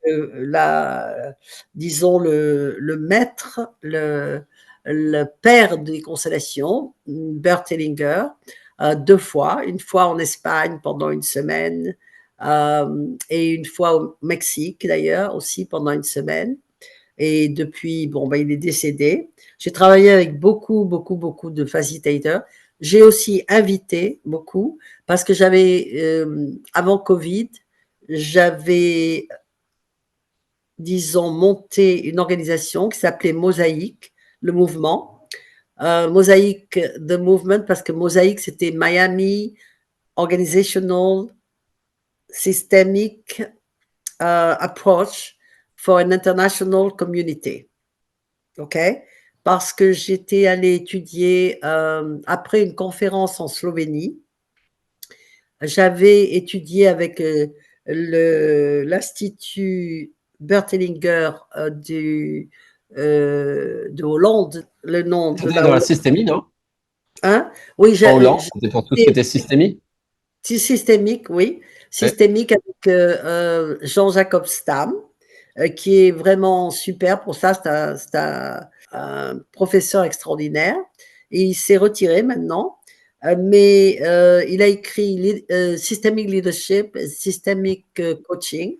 disons, le maître, le père des constellations, Bert Hellinger, 2 fois. Une fois en Espagne pendant une semaine, et une fois au Mexique d'ailleurs, aussi pendant une semaine. Et depuis, bon, ben, il est décédé. J'ai travaillé avec beaucoup, beaucoup, beaucoup de facilitateurs. J'ai aussi invité beaucoup parce que j'avais, avant Covid, j'avais, disons, monté une organisation qui s'appelait Mosaïque, le mouvement. Mosaïque, the movement, parce que Mosaïque, c'était Miami Organizational Systemic Approach for an International Community. OK? Parce que j'étais allée étudier, après une conférence en Slovénie, j'avais étudié avec l'Institut Bertelinger de Hollande, le nom de C'était la dans la Hollande. systémie, non? Hein? Oui, En Hollande, c'était pour tout ce qui était systémie. systémique, oui, Ouais. systémique avec Jean-Jacob Stam, qui est vraiment super pour ça. Un professeur extraordinaire. Et il s'est retiré maintenant, mais il a écrit Systemic Leadership, Systemic Coaching,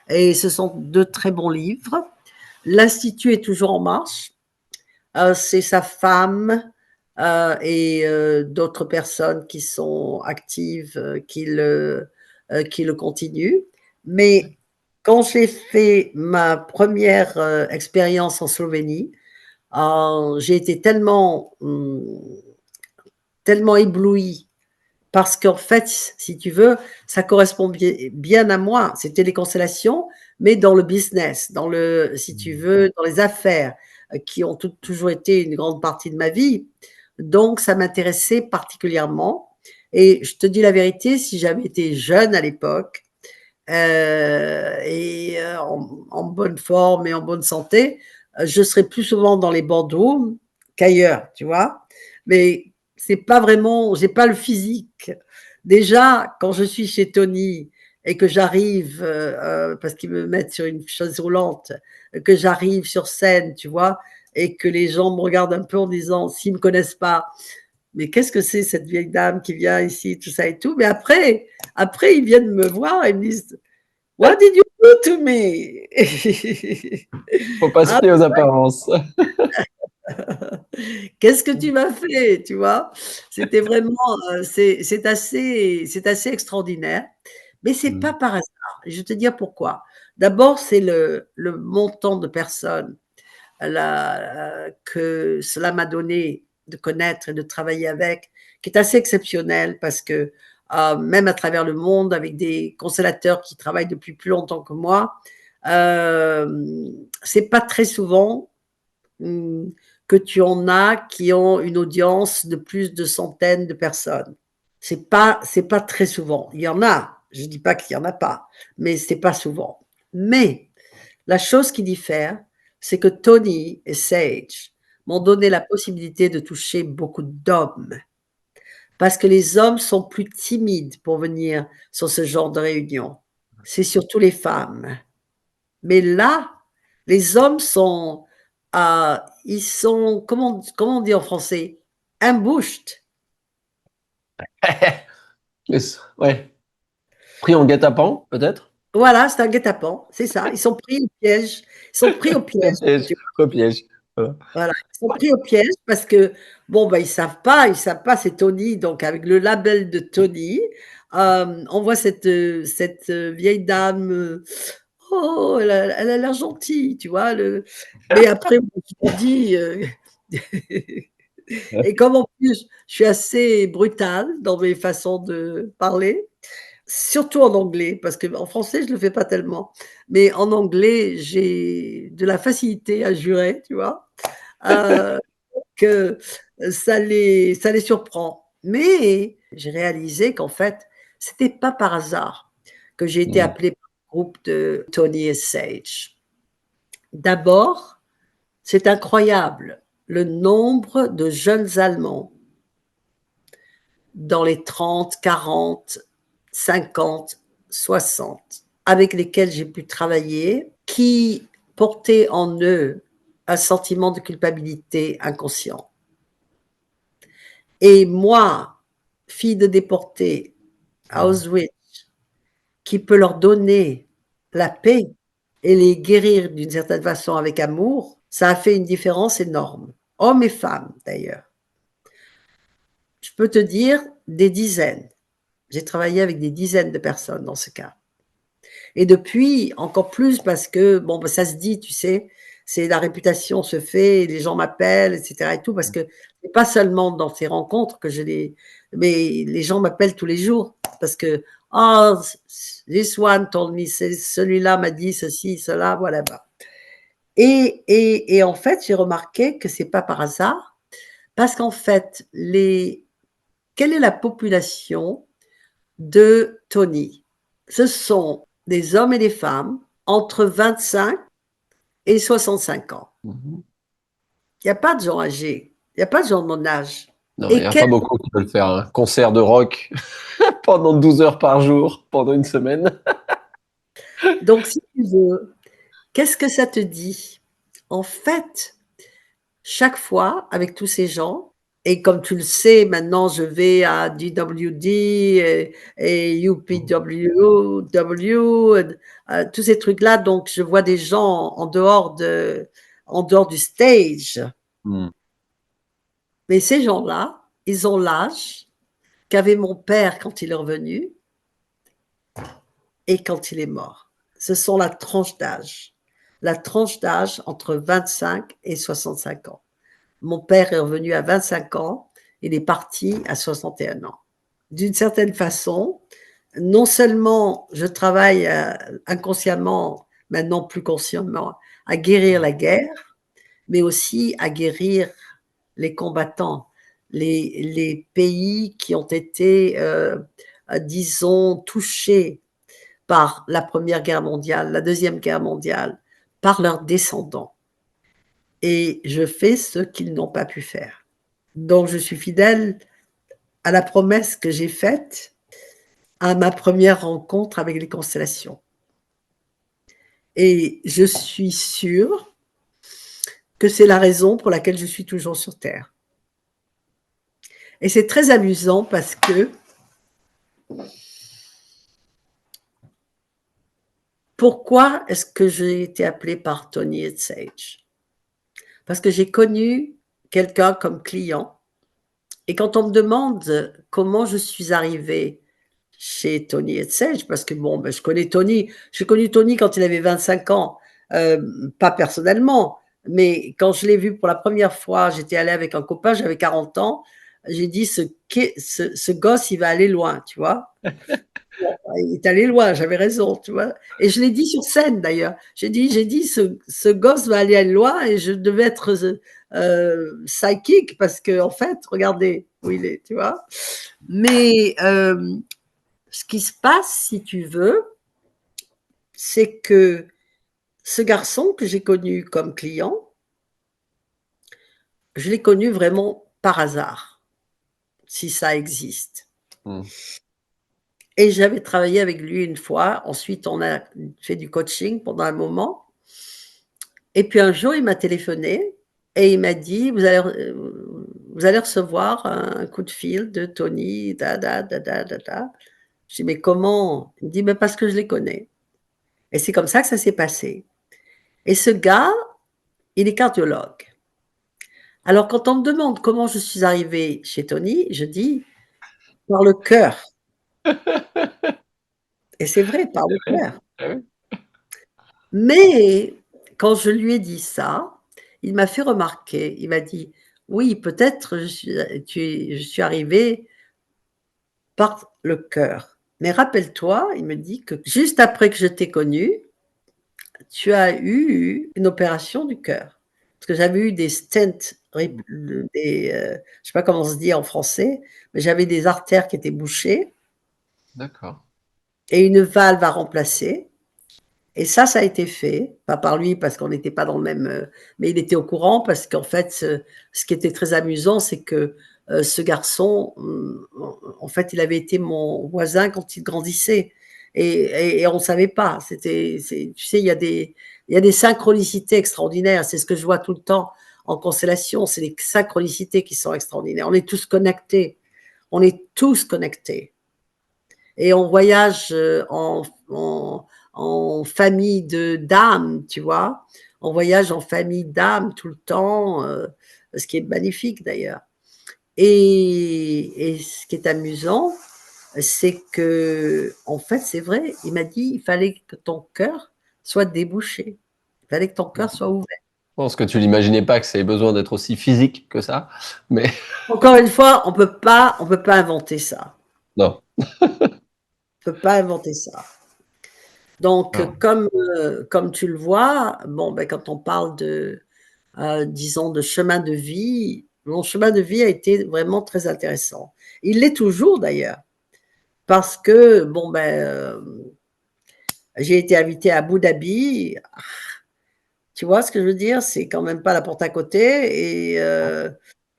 et ce sont 2 très bons livres. L'Institut est toujours en marche. C'est sa femme et d'autres personnes qui sont actives, qui le continuent. Mais quand j'ai fait ma première expérience en Slovénie, j'ai été tellement éblouie parce qu'en fait, si tu veux, ça correspond bien à moi. C'était les constellations, mais dans le business, si tu veux, dans les affaires, qui ont toujours été une grande partie de ma vie. Donc, ça m'intéressait particulièrement. Et je te dis la vérité, si j'avais été jeune à l'époque, et en bonne forme et en bonne santé, je serais plus souvent dans les boardrooms qu'ailleurs, tu vois. Mais c'est pas vraiment, j'ai pas le physique. Déjà, quand je suis chez Tony et que j'arrive, parce qu'ils me mettent sur une chaise roulante, que j'arrive sur scène, tu vois, et que les gens me regardent un peu en disant, s'ils me connaissent pas, mais qu'est-ce que c'est cette vieille dame qui vient ici, tout ça et tout. Mais après, ils viennent me voir et me disent, What did you do to me? Faut pas se Ah, fier aux apparences. qu'est-ce que tu m'as fait, tu vois? C'était vraiment, c'est assez extraordinaire, mais c'est pas Mm. par hasard. Je vais te dire pourquoi. D'abord, c'est le montant de personnes que cela m'a donné de connaître et de travailler avec, qui est assez exceptionnel parce que même à travers le monde, avec des constellateurs qui travaillent depuis plus longtemps que moi, c'est pas très souvent que tu en as qui ont une audience de plus de centaines de personnes. C'est pas très souvent. Il y en a. Je dis pas qu'il y en a pas, mais c'est pas souvent. Mais la chose qui diffère, c'est que Tony et Sage m'ont donné la possibilité de toucher beaucoup d'hommes. Parce que les hommes sont plus timides pour venir sur ce genre de réunion. C'est surtout les femmes. Mais là, les hommes ils sont, comment on dit en français? Ambushed. Yes. Ouais. Pris en guet-apens, peut-être? Voilà, c'est un guet-apens, c'est ça. Ils sont pris au piège. Ils sont pris au Au piège. piège. Au piège. Voilà. Voilà, ils sont pris au piège parce que, bon, bah, ils savent pas, c'est Tony, donc avec le label de Tony, on voit cette vieille dame, oh, elle a l'air gentille, tu vois. Mais après, je me dis, et comme en plus, je suis assez brutale dans mes façons de parler, surtout en anglais, parce qu'en français, je ne le fais pas tellement, mais en anglais, j'ai de la facilité à jurer, tu vois. Heu, que ça les surprend. Mais j'ai réalisé qu'en fait, c'était pas par hasard que j'ai été Mm. appelée par le groupe de Tony et Sage. D'abord, C'est incroyable le nombre de jeunes Allemands dans les 30, 40, 50, 60, avec lesquels j'ai pu travailler, qui portaient en eux un sentiment de culpabilité inconscient. Et moi, fille de déportés à Auschwitz, qui peut leur donner la paix et les guérir d'une certaine façon avec amour, ça a fait une différence énorme. Hommes et femmes, d'ailleurs. Je peux te dire des dizaines. J'ai travaillé avec des dizaines de personnes dans ce cas. Et depuis, encore plus parce que, bon, bah, ça se dit, tu sais, c'est la réputation se fait, les gens m'appellent, etc. et tout, parce que c'est pas seulement dans ces rencontres que je les, mais les gens m'appellent tous les jours parce que, oh, this one told me, celui-là m'a dit ceci, cela, voilà. Bah. Et en fait, j'ai remarqué que c'est pas par hasard, parce qu'en fait, quelle est la population de Tony? Ce sont des hommes et des femmes entre 25 et 65 ans. Il n'y a pas de gens âgés, il n'y a pas de gens de mon âge. Non, il n'y Et a pas beaucoup qui veulent faire un concert de rock pendant 12 heures par jour, pendant une semaine. donc, si tu veux, qu'est-ce que ça te dit? En fait, chaque fois, avec tous ces gens, et comme tu le sais, maintenant, je vais à DWD et UPW, tous ces trucs-là, donc je vois des gens en dehors du stage. Mm. Mais ces gens-là, ils ont l'âge qu'avait mon père quand il est revenu et quand il est mort. Ce sont la tranche d'âge entre 25 et 65 ans. Mon père est revenu à 25 ans, il est parti à 61 ans. D'une certaine façon, non seulement je travaille inconsciemment, maintenant plus consciemment, à guérir la guerre, mais aussi à guérir les combattants, les pays qui ont été, disons, touchés par la Première Guerre mondiale, la Deuxième Guerre mondiale, par leurs descendants. Et je fais ce qu'ils n'ont pas pu faire. Donc, je suis fidèle à la promesse que j'ai faite à ma première rencontre avec les constellations. Et je suis sûre que c'est la raison pour laquelle je suis toujours sur Terre. Et c'est très amusant parce que pourquoi est-ce que j'ai été appelée par Tony et Sage? Parce que j'ai connu quelqu'un comme client. Et quand on me demande comment je suis arrivée chez Tony et Sage, parce que bon, ben, je connais Tony, j'ai connu Tony quand il avait 25 ans, pas personnellement, mais quand je l'ai vu pour la première fois, j'étais allée avec un copain, j'avais 40 ans, j'ai dit ce gosse, il va aller loin, tu vois. Bon, il est allé loin, j'avais raison, tu vois. Et je l'ai dit sur scène d'ailleurs. J'ai dit ce gosse va aller loin et je devais être psychique parce que en fait, regardez où il est, tu vois. Mais ce qui se passe, si tu veux, c'est que ce garçon que j'ai connu comme client, je l'ai connu vraiment par hasard, si ça existe. Mm. Et j'avais travaillé avec lui une fois. Ensuite, on a fait du coaching pendant un moment. Et puis un jour, il m'a téléphoné et il m'a dit, vous allez recevoir un coup de fil de Tony, da, da, da, da, da, da. Je dis, mais comment? Il me dit, mais parce que je les connais. Et c'est comme ça que ça s'est passé. Et ce gars, il est cardiologue. Alors, quand on me demande comment je suis arrivée chez Tony, je dis, par le cœur. Et c'est vrai, par le cœur. Ah oui. Mais quand je lui ai dit ça, il m'a fait remarquer, il m'a dit: «Oui, peut-être je suis arrivée par le cœur. Mais rappelle-toi», il me dit, «que juste après que je t'ai connue, tu as eu une opération du cœur». Parce que j'avais eu des stents je sais pas comment on se dit en français, mais j'avais des artères qui étaient bouchées D'accord. et une valve à remplacer Et ça a été fait, pas par lui parce qu'on n'était pas dans le même, mais il était au courant parce qu'en fait, ce qui était très amusant, c'est que, ce garçon, en fait, il avait été mon voisin quand il grandissait et on ne savait pas. Tu sais, il y a des synchronicités extraordinaires. C'est ce que je vois tout le temps en constellation, c'est les synchronicités qui sont extraordinaires. On est tous connectés. On est tous connectés et on voyage en famille d'âmes, tu vois. On voyage en famille d'âmes tout le temps, ce qui est magnifique d'ailleurs. Et ce qui est amusant, c'est que, en fait, c'est vrai, il m'a dit, il fallait que ton cœur soit débouché. Il fallait que ton cœur soit ouvert. Je pense que tu n'imaginais pas que ça ait besoin d'être aussi physique que ça, mais Encore une fois, on peut pas inventer ça. non. On peut pas inventer ça. Donc, Ah. comme tu le vois, bon, ben, quand on parle disons, de chemin de vie, mon chemin de vie a été vraiment très intéressant. Il l'est toujours d'ailleurs, parce que, bon, ben, j'ai été invitée à Abu Dhabi. Tu vois ce que je veux dire? C'est quand même pas la porte à côté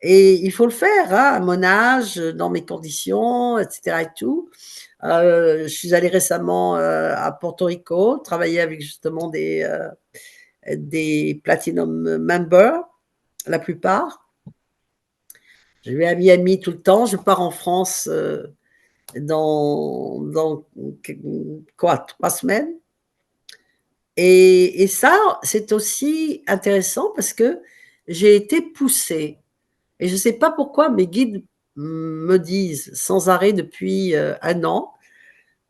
et il faut le faire, hein, à mon âge, dans mes conditions, et cetera et tout. Je suis allée récemment, à Porto Rico, travailler avec justement des platinum members, la plupart. Je vais à Miami tout le temps. Je pars en France, dans quoi? 3 semaines. Et ça, c'est aussi intéressant parce que j'ai été poussée et je ne sais pas pourquoi mes guides me disent sans arrêt depuis, 1 an,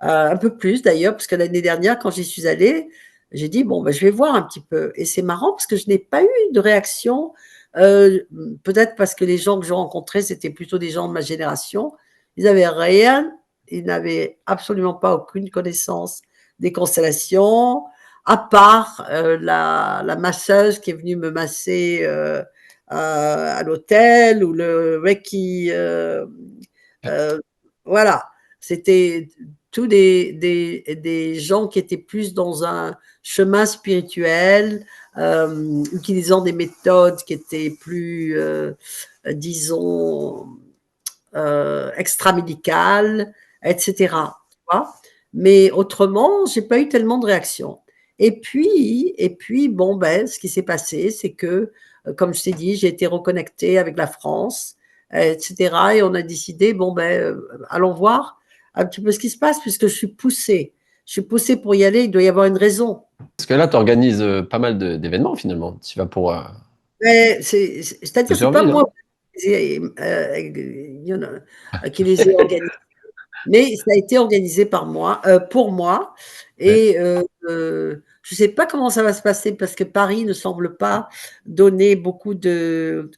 un peu plus d'ailleurs, parce que l'année dernière quand j'y suis allée, j'ai dit: «Bon, bah, je vais voir un petit peu» et c'est marrant parce que je n'ai pas eu de réaction, peut-être parce que les gens que je rencontrais, c'était plutôt des gens de ma génération. Ils n'avaient rien, ils n'avaient absolument pas aucune connaissance des constellations, à part, la masseuse qui est venue me masser, à l'hôtel ou le reiki, voilà. C'était tous des gens qui étaient plus dans un chemin spirituel, utilisant des méthodes qui étaient plus, disons, extramédicales, etc. Tu vois. Mais autrement, j'ai pas eu tellement de réactions. Et puis, bon, ben, ce qui s'est passé, c'est que, comme je t'ai dit, j'ai été reconnectée avec la France, etc. Et on a décidé, bon, ben, allons voir un petit peu ce qui se passe, puisque je suis poussée. Je suis poussée pour y aller, il doit y avoir une raison. Parce que là, tu organises pas mal d'événements finalement. Tu vas pour Mais c'est-à-dire, c'est plusieurs pas villes, hein. moi qui les ai organisés. Mais ça a été organisé par moi, pour moi Ouais. et je ne sais pas comment ça va se passer parce que Paris ne semble pas donner beaucoup de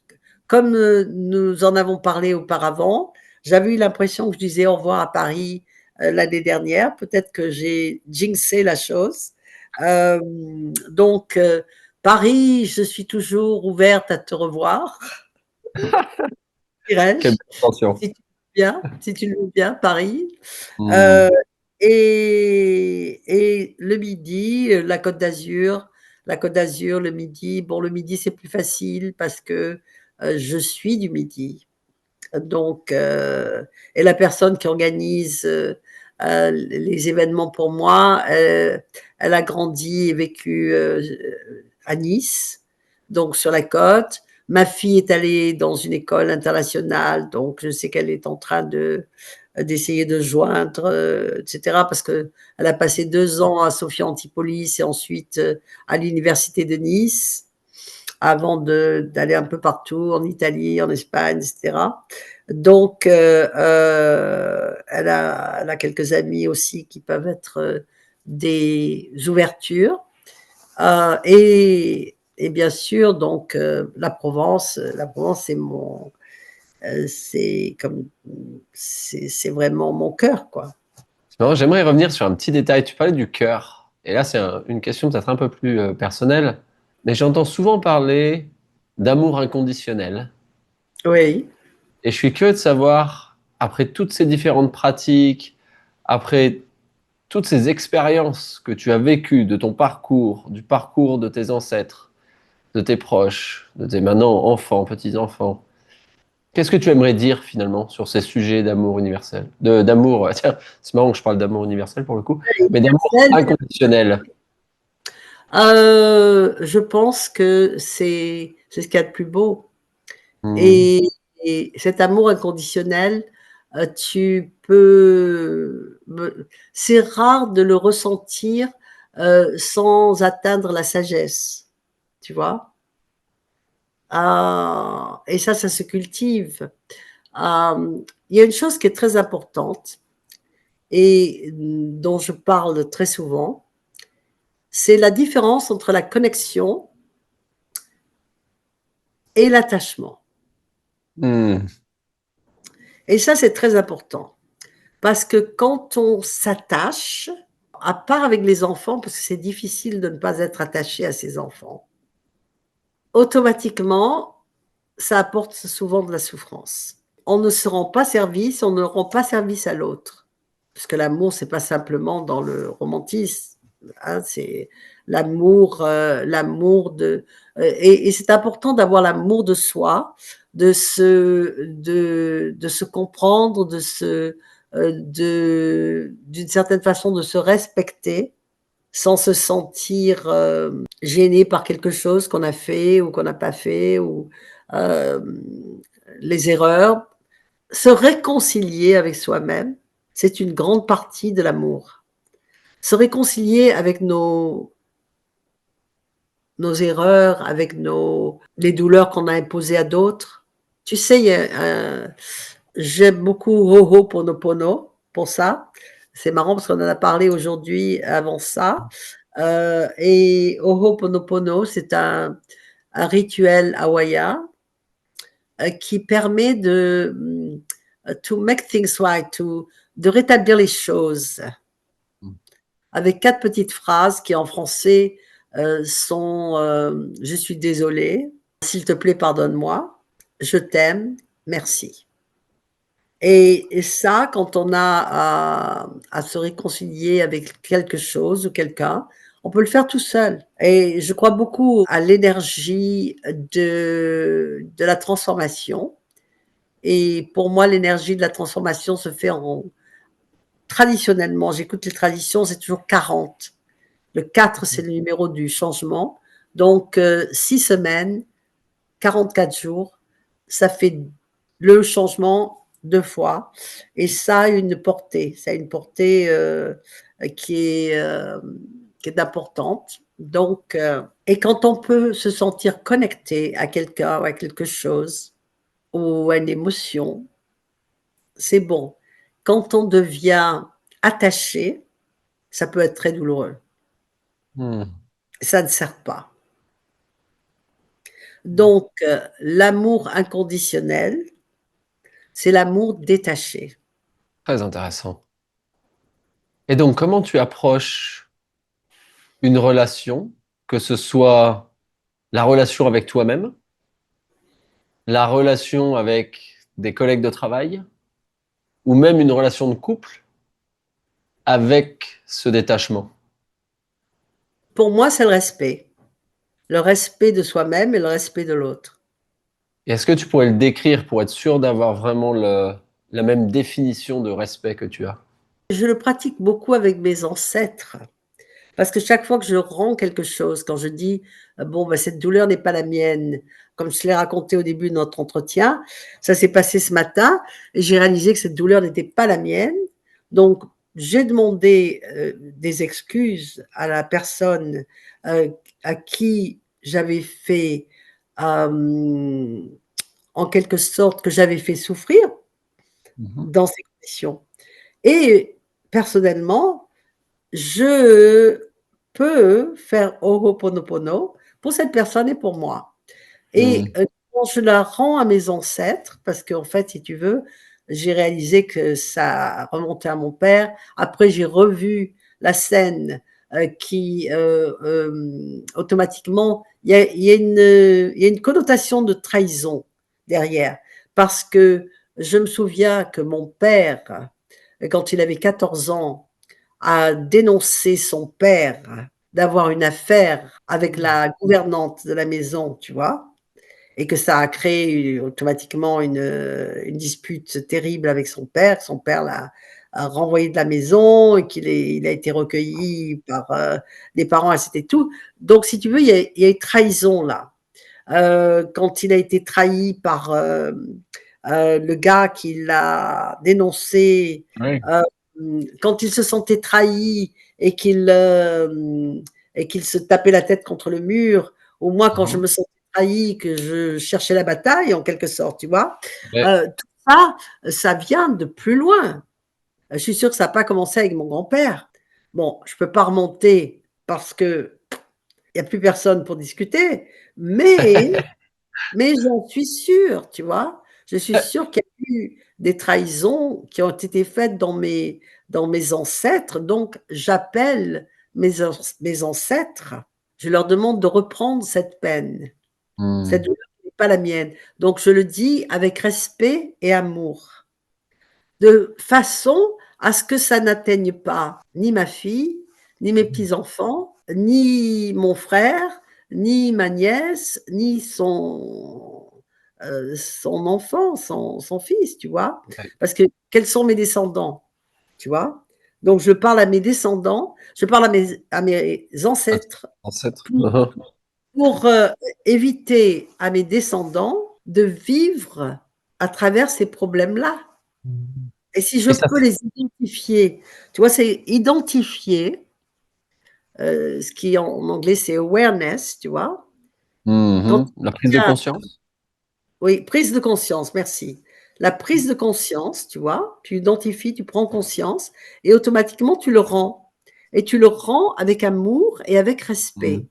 comme, nous en avons parlé auparavant, j'avais eu l'impression que je disais au revoir à Paris, l'année dernière. Peut-être que j'ai jinxé la chose. Donc Paris, je suis toujours ouverte à te revoir, Quelle dirais-je, belle attention. si tu le veux bien, Paris. Hmm. Heu et le midi, la Côte d'Azur, le midi. Bon, le midi, c'est plus facile parce que, je suis du midi. Donc et la personne qui organise, les événements pour moi, elle a grandi et vécu, à Nice, donc sur la côte. Ma fille est allée dans une école internationale, donc je sais qu'elle est en train d'essayer de joindre, et cetera, parce qu'elle a passé 2 ans à Sophia Antipolis et ensuite, à l'université de Nice, avant d'aller un peu partout, en Italie, en Espagne, et cetera. Donc elle a quelques amis aussi qui peuvent être, des ouvertures. Et bien sûr, donc la Provence, c'est comme c'est vraiment mon cœur, quoi. Non, j'aimerais revenir sur un petit détail. Tu parlais du cœur. Et là, c'est une question peut-être un peu plus personnelle. Mais j'entends souvent parler d'amour inconditionnel. Oui. Et je suis curieux de savoir, après toutes ces différentes pratiques, après toutes ces expériences que tu as vécues de ton parcours, du parcours de tes ancêtres, de tes proches, de tes maintenant enfants, petits-enfants, qu'est-ce que tu aimerais dire finalement sur ces sujets d'amour universel? D'amour, tiens, c'est marrant que je parle d'amour universel pour le coup, mais d'amour inconditionnel. Je pense que c'est ce qu'il y a de plus beau. Hmm. Et, et cet amour inconditionnel, tu peux. C'est rare de le ressentir sans atteindre la sagesse, tu vois. Et ça se cultive. Il y a une chose qui est très importante et dont je parle très souvent, c'est la différence entre la connexion et l'attachement. Hmm. Et ça, c'est très important. Parce que quand on s'attache, à part avec les enfants, parce que c'est difficile de ne pas être attaché à ses enfants, automatiquement, ça apporte souvent de la souffrance. On ne se rend pas service, on ne rend pas service à l'autre. Parce que l'amour, c'est pas simplement dans le romantisme, hein, c'est l'amour et c'est important d'avoir l'amour de soi, de se comprendre, d'une certaine façon, de se respecter sans se sentir gêné par quelque chose qu'on a fait ou qu'on n'a pas fait ou euh, les erreurs. Se réconcilier avec soi-même, c'est une grande partie de l'amour. Se réconcilier avec nos erreurs, avec les douleurs qu'on a imposées à d'autres. Tu sais, j'aime beaucoup Ho'oponopono pour ça. C'est marrant parce qu'on en a parlé aujourd'hui avant ça. Et Ho'oponopono, c'est un rituel hawaïen qui permet to make things right, de rétablir les choses avec 4 petites phrases qui en français sont je suis désolée, s'il te plaît pardonne-moi, je t'aime, merci. Et ça, quand on a à se réconcilier avec quelque chose ou quelqu'un, on peut le faire tout seul. Et je crois beaucoup à l'énergie de la transformation. Et pour moi, l'énergie de la transformation se fait traditionnellement, j'écoute les traditions, c'est toujours 40. Le 4, c'est le numéro du changement. Donc, 6 semaines, 44 jours, ça fait le changement 2 fois. Et ça a une portée. Ça a une portée qui est importante. Donc, et quand on peut se sentir connecté à quelqu'un ou à quelque chose ou à une émotion, c'est bon. Quand on devient attaché, ça peut être très douloureux. Hmm. Ça ne sert pas. Donc, l'amour inconditionnel, c'est l'amour détaché. Très intéressant. Et donc, comment tu approches une relation, que ce soit la relation avec toi-même, la relation avec des collègues de travail, ou même une relation de couple avec ce détachement? Pour moi, c'est le respect. Le respect de soi-même et le respect de l'autre. Et est-ce que tu pourrais le décrire pour être sûr d'avoir vraiment la même définition de respect que tu as? Je le pratique beaucoup avec mes ancêtres. Parce que chaque fois que je rends quelque chose, quand je dis bon, ben, cette douleur n'est pas la mienne, comme je l'ai raconté au début de notre entretien, ça s'est passé ce matin et j'ai réalisé que cette douleur n'était pas la mienne. Donc, j'ai demandé des excuses à la personne euh, à qui j'avais fait, euh, en quelque sorte, que j'avais fait souffrir Mhm. dans ces conditions. Et personnellement, je peux faire Ho'oponopono pour cette personne et pour moi. Et Hmm. quand je la rends à mes ancêtres, parce qu'en fait, si tu veux, j'ai réalisé que ça remontait à mon père. Après, j'ai revu la scène qui, automatiquement, il y a une connotation de trahison derrière. Parce que je me souviens que mon père, quand il avait 14 ans, a dénoncé son père d'avoir une affaire avec la gouvernante de la maison, tu vois? Et que ça a créé automatiquement une dispute terrible avec son père. Son père l'a a renvoyé de la maison et il a été recueilli par, les parents, et c'était tout. Donc si tu veux, il y a une trahison là. Quand il a été trahi par, le gars qui l'a dénoncé, Oui. quand il se sentait trahi et qu'il se tapait la tête contre le mur, ou moi quand je Mhm. me sentais trahi, que je cherchais la bataille en quelque sorte, tu vois? Ouais. Tout ça, ça vient de plus loin. Je suis sûre que ça n'a pas commencé avec mon grand-père. Bon, je peux pas remonter parce qu'il y a plus personne pour discuter, mais j'en suis sûre, tu vois? Je suis sûre qu'il y a eu des trahisons qui ont été faites dans mes ancêtres, donc j'appelle mes ancêtres, je leur demande de reprendre cette peine. Cette Hmm. douleur n'est pas la mienne. Donc je le dis avec respect et amour, de façon à ce que ça n'atteigne pas ni ma fille, ni mes petits-enfants, ni mon frère, ni ma nièce, ni son enfant, son fils, tu vois? Ouais. Parce que quels sont mes descendants, tu vois? Donc je parle à mes descendants, je parle à mes ancêtres Ancêtre. pour Mhm. pour, éviter à mes descendants de vivre à travers ces problèmes-là. Et si je Et ça peux les identifier, tu vois, c'est identifier, ce qui en anglais c'est awareness, tu vois? Quand Mhm. La prise de il y a conscience. oui, prise de conscience, merci. La prise de conscience, tu vois? Tu identifies, tu prends conscience et automatiquement tu le rends, et tu le rends avec amour et avec Hmm. respect.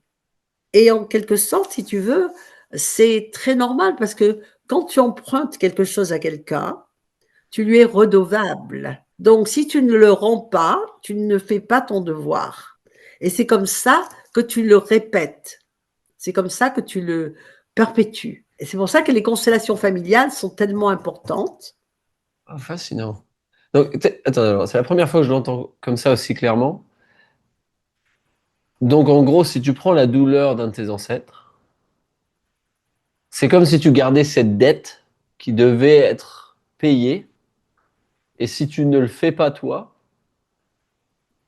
Et en quelque sorte, si tu veux, c'est très normal parce que quand tu empruntes quelque chose à quelqu'un, tu lui es redevable. Donc si tu ne le rends pas, tu ne fais pas ton devoir. Et c'est comme ça que tu le répètes. C'est comme ça que tu le perpétues. Et c'est pour ça que les constellations familiales sont tellement importantes. Ah, fascinant. Donc, attends, alors, c'est la première fois que je l'entends comme ça aussi clairement. Donc, en gros, si tu prends la douleur d'un de tes ancêtres, c'est comme si tu gardais cette dette qui devait être payée. Et si tu ne le fais pas toi,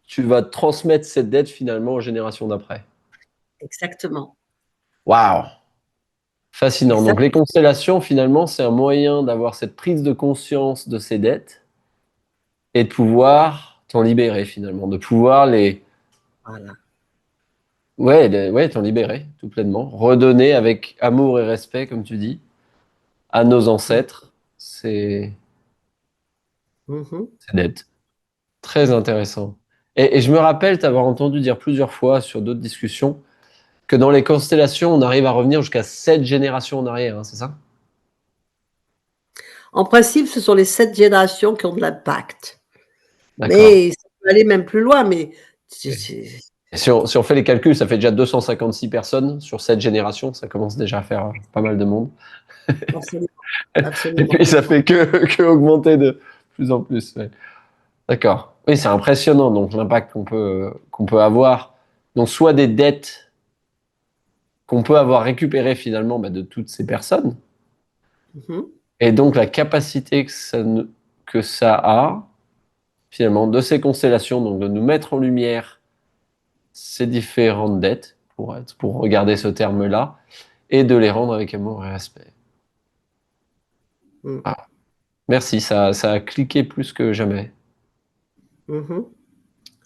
tu vas transmettre cette dette finalement aux générations d'après. Exactement. Waouh! Fascinant. Donc, Exact. les constellations, finalement, c'est un moyen d'avoir cette prise de conscience de ces dettes et de pouvoir t'en libérer finalement, de pouvoir les, Voilà. ouais, ouais, t'en libérer tout pleinement, redonner avec amour et respect, comme tu dis, à nos ancêtres ces, Mhm. ces dettes. Très intéressant. Et je me rappelle t'avoir entendu dire plusieurs fois sur d'autres discussions que dans les constellations, on arrive à revenir jusqu'à 7 générations en arrière, hein, c'est ça? En principe, ce sont les 7 générations qui ont de l'impact. D'accord. Mais ça peut aller même plus loin, mais c'est Et c'est si on fait les calculs, ça fait déjà 256 personnes sur 7 générations, ça commence déjà à faire pas mal de monde. absolument, Et absolument. puis ça fait que augmenter de plus en plus. Ouais. D'accord. Oui, c'est impressionnant, donc l'impact qu'on peut avoir. Donc, soit des dettes qu'on peut avoir récupérées finalement bah, de toutes ces personnes, Mmh. et donc la capacité que ça a finalement de ces constellations, donc de nous mettre en lumière ces différentes dettes, pour regarder ce terme-là, et de les rendre avec amour et respect. Mmh. Ah, merci, ça a cliqué plus que jamais. Mmh.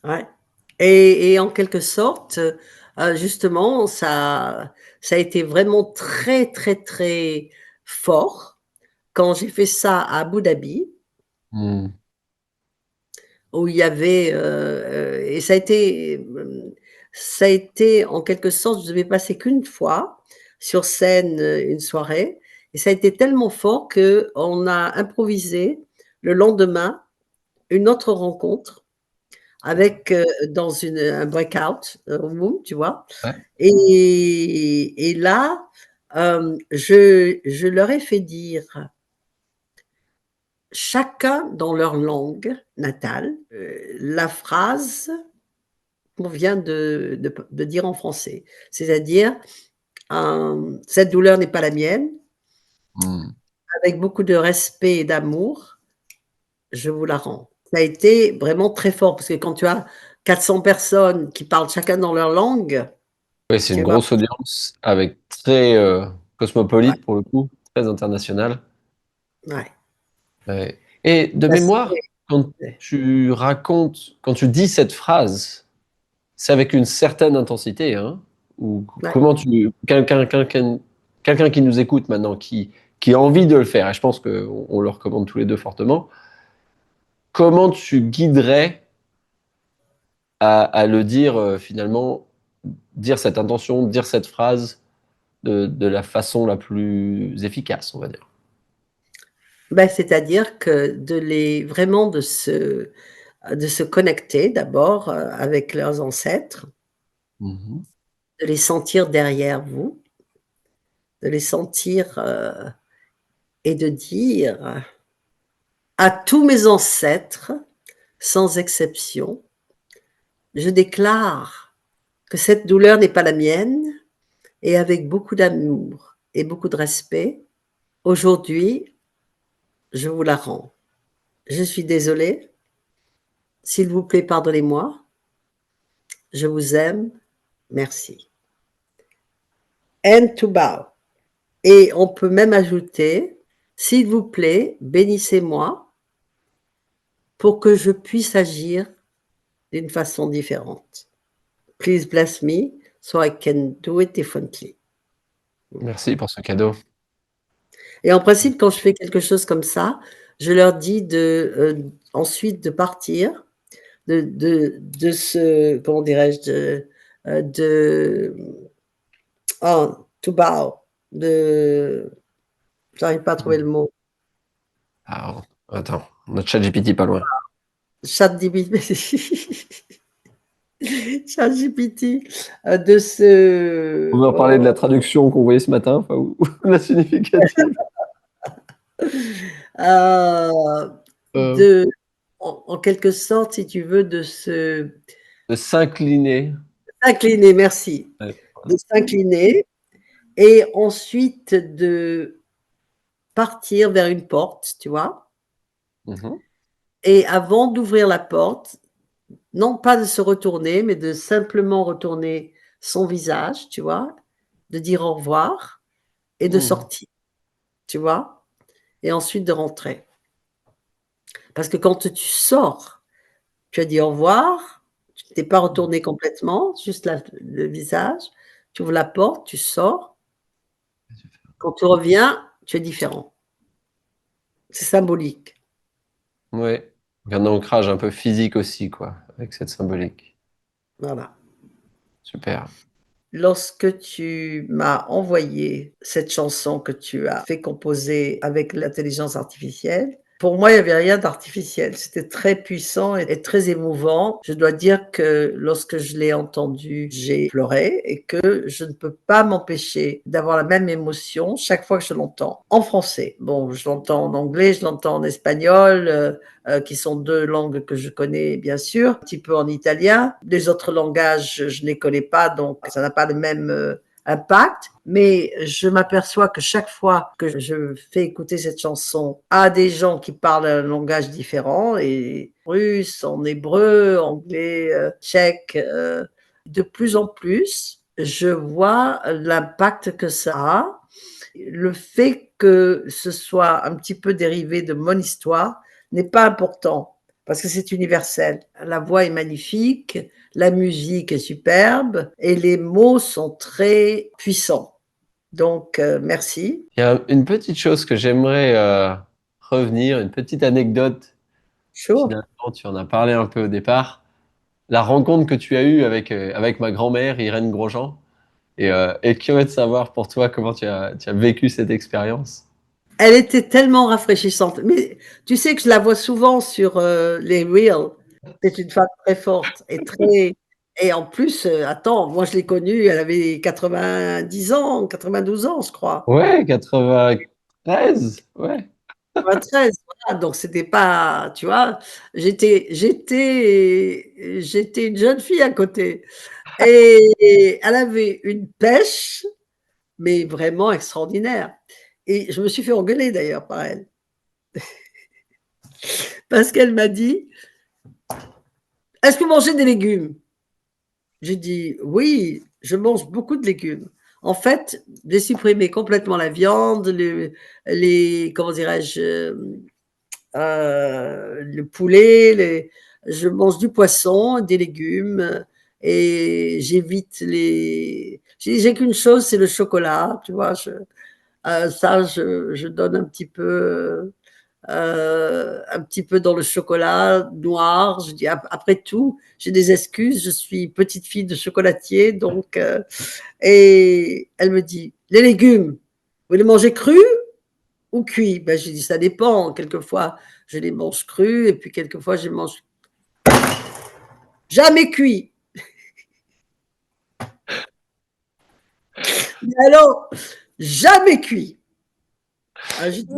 Ouais, et en quelque sorte, justement, ça a été vraiment très, très, très fort quand j'ai fait ça à Abu Dhabi, Hmm. où il y avait, et ça a été en quelque sorte, je devais passer qu'une fois sur scène, une soirée, et ça a été tellement fort qu'on a improvisé le lendemain une autre rencontre avec, dans un breakout, room, tu vois? Ouais. Et là, je leur ai fait dire: chacun dans leur langue natale, la phrase qu'on vient de dire en français. C'est-à-dire, «Cette douleur n'est pas la mienne, Mmh. avec beaucoup de respect et d'amour, je vous la rends». Ça a été vraiment très fort parce que quand tu as 400 personnes qui parlent chacun dans leur langue, Ouais, c'est une tu vois? grosse audience avec très, Ouais, cosmopolite pour le coup, très international. ouais. Ouais et de Ça mémoire, quand c'est quand tu dis cette phrase, c'est avec une certaine intensité, hein? Ou ouais. comment tu quelqu'un qui nous écoute maintenant, qui a envie de le faire et je pense qu'on le recommande tous les 2 fortement. Comment tu guiderais à le dire, finalement, dire cette intention, dire cette phrase de la façon la plus efficace, on va dire? Bah, c'est-à-dire que de les vraiment de se connecter d'abord, avec leurs ancêtres, Mmh mh. de les sentir derrière vous, de les sentir, et de dire: «À tous mes ancêtres, sans exception, je déclare que cette douleur n'est pas la mienne et avec beaucoup d'amour et beaucoup de respect, aujourd'hui, je vous la rends. Je suis désolée, s'il vous plaît, pardonnez-moi, je vous aime, merci». And to bow. Et on peut même ajouter: «S'il vous plaît, bénissez-moi pour que je puisse agir d'une façon différente. Please bless me so I can do it differently». Merci pour ce cadeau. Et en principe, quand je fais quelque chose comme ça, je leur dis ensuite de partir, de se comment dirais-je? De oh, to bow, de j'arrive pas à trouver Mmh. le mot. Alors, attends, notre ChatGPT pas loin. ChatGPT ChatGPT, de se On va parler de la traduction qu'on voyait ce matin, enfin ou la significative. heu, Heu, de en quelque sorte, si tu veux, de se de s'incliner. s'incliner, merci, Ouais, de voilà. s'incliner et ensuite de partir vers une porte, tu vois? Mmh mh. Et avant d'ouvrir la porte, non pas de se retourner, mais de simplement retourner son visage, tu vois? De dire au revoir et de Mmh. sortir, tu vois? Et ensuite de rentrer. Parce que quand tu sors, tu as dit au revoir, tu t'es pas retourné complètement, juste le visage, tu ouvres la porte, tu sors. Quand tu reviens, tu es différent. C'est symbolique. Ouais, il y a un ancrage un peu physique aussi quoi, avec cette symbolique. Voilà. Super. Lorsque tu m'as envoyé cette chanson que tu as fait composer avec l'intelligence artificielle, pour moi, il y avait rien d'artificiel. C'était très puissant et très émouvant. Je dois dire que lorsque je l'ai entendu, j'ai pleuré et que je ne peux pas m'empêcher d'avoir la même émotion chaque fois que je l'entends en français. Bon, je l'entends en anglais, je l'entends en espagnol, qui sont 2 langues que je connais bien sûr, un petit peu en italien. Les autres langages, je ne les connais pas, donc ça n'a pas le même, impact, mais je m'aperçois que chaque fois que je fais écouter cette chanson à des gens qui parlent un langage différent et russe, en hébreu, anglais, tchèque, de plus en plus, je vois l'impact que ça a. Le fait que ce soit un petit peu dérivé de mon histoire n'est pas important parce que c'est universel. La voix est magnifique, la musique est superbe et les mots sont très puissants. Donc, merci. Il y a une petite chose que j'aimerais, revenir, une petite anecdote, Sure. finalement tu en as parlé un peu au départ. La rencontre que tu as eue avec ma grand-mère Irène Grosjean et curieux de savoir pour toi comment tu as vécu cette expérience? Elle était tellement rafraîchissante, mais tu sais que je la vois souvent sur, les reels. C'est une femme très forte et très et en plus, attends, moi je l'ai connue, elle avait 90 ans, 92 ans, je crois. Ouais, 93, ouais. 93, voilà, donc c'était pas, tu vois? J'étais une jeune fille à côté et elle avait une pêche, mais vraiment extraordinaire et je me suis fait engueuler d'ailleurs par elle, parce qu'elle m'a dit: «Est-ce que vous mangez des légumes?» J'ai dit: «Oui, je mange beaucoup de légumes». En fait, j'ai supprimé complètement la viande, les comment dirais-je? Le poulet, je mange du poisson, des légumes et j'évite j'ai qu'une chose, c'est le chocolat, tu vois? Ça, je donne un petit peu dans le chocolat noir. Je dis: Après tout, j'ai des excuses, je suis petite fille de chocolatier, donc et elle me dit: «Les légumes, vous les mangez crus ou cuits?» Ben, j'ai dit: «Ça dépend, quelquefois, je les mange crus et puis quelquefois je les mange jamais cuits». Mais alors, jamais cuits. Ah, j'ai dit: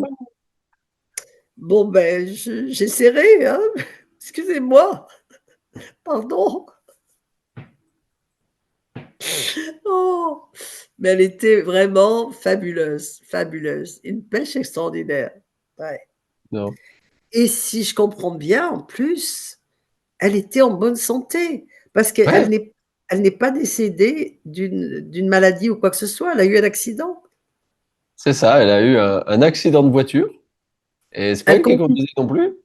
«Bon, ben, j'essaierai, hein, excusez-moi, pardon». Oh! Mais elle était vraiment fabuleuse, fabuleuse. Une pêche extraordinaire. Ouais. Non. Et si je comprends bien, en plus, elle était en bonne santé parce qu'Ouais,elle n'est pas décédée d'une maladie ou quoi que ce soit. Elle a eu un accident. c'est ça, elle a eu un accident de voiture et c'est pas Elle elle qui conduit conduisait non plus.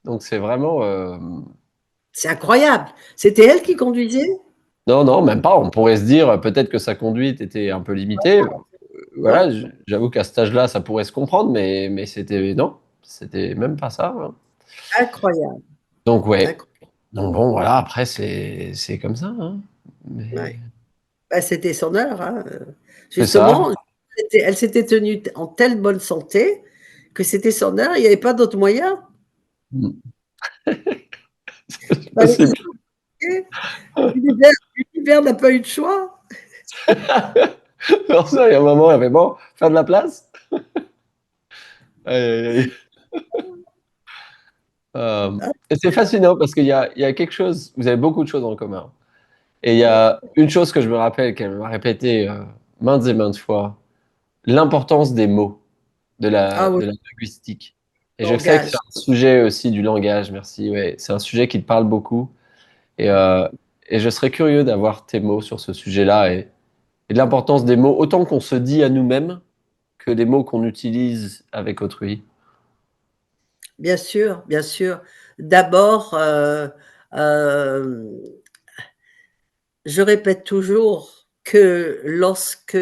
Donc c'est vraiment, C'est incroyable. C'était elle qui conduisait? non, non, même pas. On pourrait se dire, peut-être que sa conduite était un peu limitée. Non? Voilà, j'avoue qu'à cet âge-là, ça pourrait se comprendre, mais c'était non, c'était même pas ça, hein. Incroyable, Donc ouais, incroyable. donc bon, voilà, après c'est comme ça, hein. Mais Ouais. Bah, c'était son heure, hein, c'est ça. justement, elle s'était tenue en telle bonne santé que c'était son heure, il y avait pas d'autre moyen. Mmh. C'est Fallait possible. s'appliquer. L'univers n'a pas eu de choix. Non, ça, il y a un moment, elle fait: «Bon, faire de la place?» Aïe, aïe, aïe. Ah, Et c'est fascinant parce qu'il y a quelque chose, vous avez beaucoup de choses en commun. Et il y a une chose que je me rappelle qu'elle m'a répété, maintes et maintes fois, l'importance des mots, de ah la oui, de la linguistique. Et je sais que c'est langage. un sujet aussi du langage, merci, ouais, c'est un sujet qui te parle beaucoup et heu et je serais curieux d'avoir tes mots sur ce sujet-là et de l'importance des mots, autant qu'on se dit à nous-mêmes que des mots qu'on utilise avec autrui. Bien sûr, bien sûr. D'abord, hem, je répète toujours que lorsque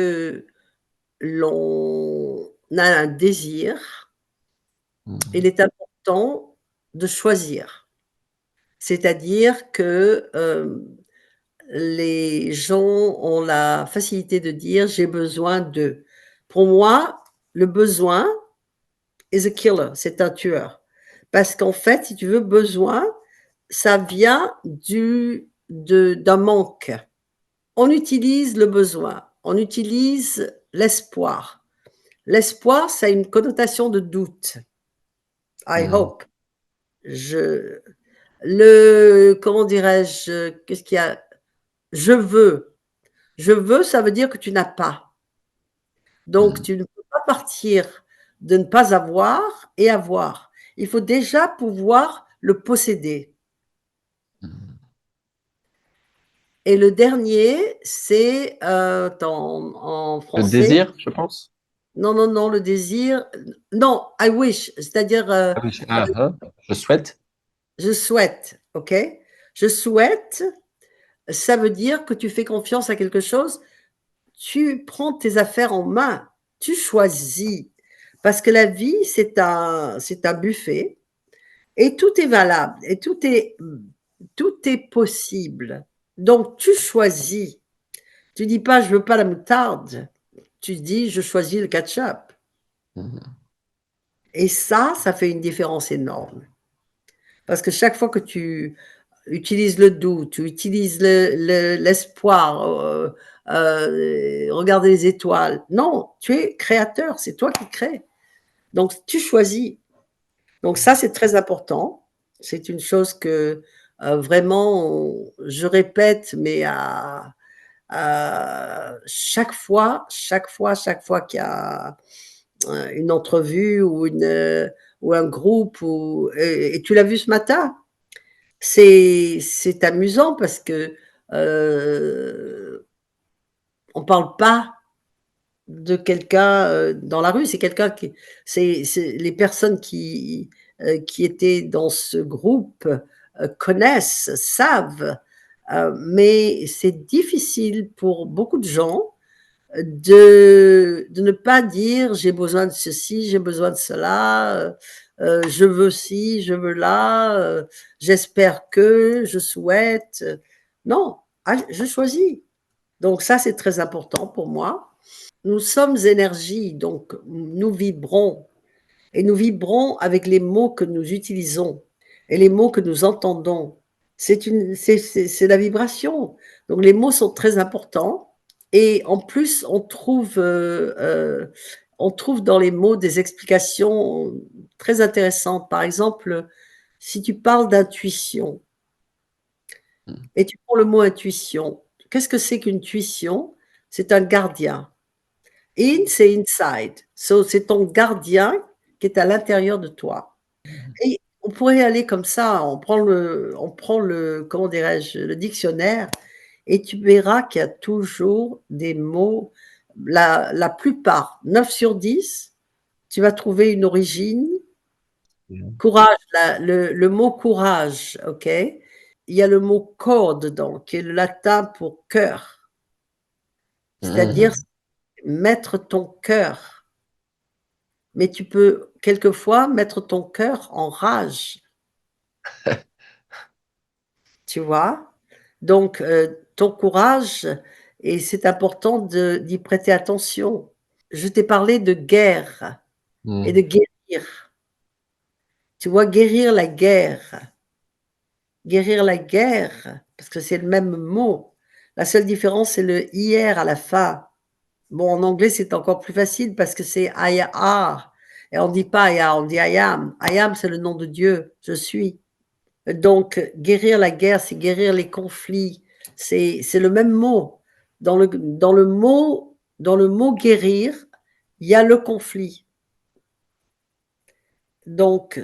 l'on a un désir, il Mmh. est important de choisir. C'est-à-dire que, les gens ont la facilité de dire: «J'ai besoin de». Pour moi, le besoin is a killer, c'est un tueur. Parce qu'en fait, si tu veux, besoin, ça vient d'un manque. On utilise le besoin, on utilise l'espoir. L'espoir, ça a une connotation de doute. I Mmh. hope. Je comment dirais-je? Qu'est-ce qu'il y a? Je veux. Je veux, ça veut dire que tu n'as pas. Donc Mmh. tu ne peux pas partir de ne pas avoir et avoir. Il faut déjà pouvoir le posséder. Mmh. Et le dernier, c'est, en Le français, désir, je pense? non, non, non, le désir, non, I wish, c'est-à-dire, Ah oui, ah, hein, je souhaite. je souhaite, OK? Je souhaite, ça veut dire que tu fais confiance à quelque chose, tu prends tes affaires en main, tu choisis. Parce que la vie, c'est un buffet et tout est valable et tout est possible. Donc tu choisis. Tu dis pas: «Je veux pas la moutarde», tu dis: «Je choisis le ketchup» Mmh. et ça fait une différence énorme. Parce que chaque fois que tu utilises le doute, tu utilises l'espoir, regarder les étoiles. Non, tu es créateur, c'est toi qui crées. Donc tu choisis. Donc ça, c'est très important. C'est une chose que vraiment, je répète, mais chaque fois qu'il y a une entrevue ou un groupe, et tu l'as vu ce matin, c'est amusant parce que on parle pas de quelqu'un dans la rue, c'est quelqu'un c'est les personnes qui étaient dans ce groupe connaissent, savent, mais c'est difficile pour beaucoup de gens de ne pas dire j'ai besoin de ceci, j'ai besoin de cela, je veux ci, je veux là, j'espère que, je souhaite. Non, ah, je choisis. Donc ça, c'est très important pour moi. Nous sommes énergie, donc nous vibrons. Et nous vibrons avec les mots que nous utilisons et les mots que nous entendons. C'est la vibration. Donc les mots sont très importants. Et en plus, on trouve dans les mots des explications très intéressantes. Par exemple, si tu parles d'intuition et tu prends le mot intuition, qu'est-ce que c'est qu'une tuition? C'est un gardien. In, c'est inside. So, c'est ton gardien qui est à l'intérieur de toi. Et on pourrait aller comme ça, on prend le, comment dirais-je, le dictionnaire, et tu verras qu'il y a toujours des mots, la plupart, 9 sur 10, tu vas trouver une origine. Courage, le mot courage, ok? Il y a le mot corps dedans, qui est le latin pour cœur, c'est-à-dire Mhm. mettre ton cœur. Mais tu peux quelquefois mettre ton cœur en rage, tu vois? Donc, ton courage, et c'est important d'y prêter attention. Je t'ai parlé de guerre et de Mhm. guérir. Tu vois, guérir la guerre. Guérir la guerre, parce que c'est le même mot. La seule différence, c'est le IR à la fin. Bon, en anglais, c'est encore plus facile parce que c'est I are. Et on dit pas I are, on dit I am. I am, c'est le nom de Dieu. Je suis. Donc, guérir la guerre, c'est guérir les conflits. C'est le même mot. Dans le mot guérir, il y a le conflit. Donc,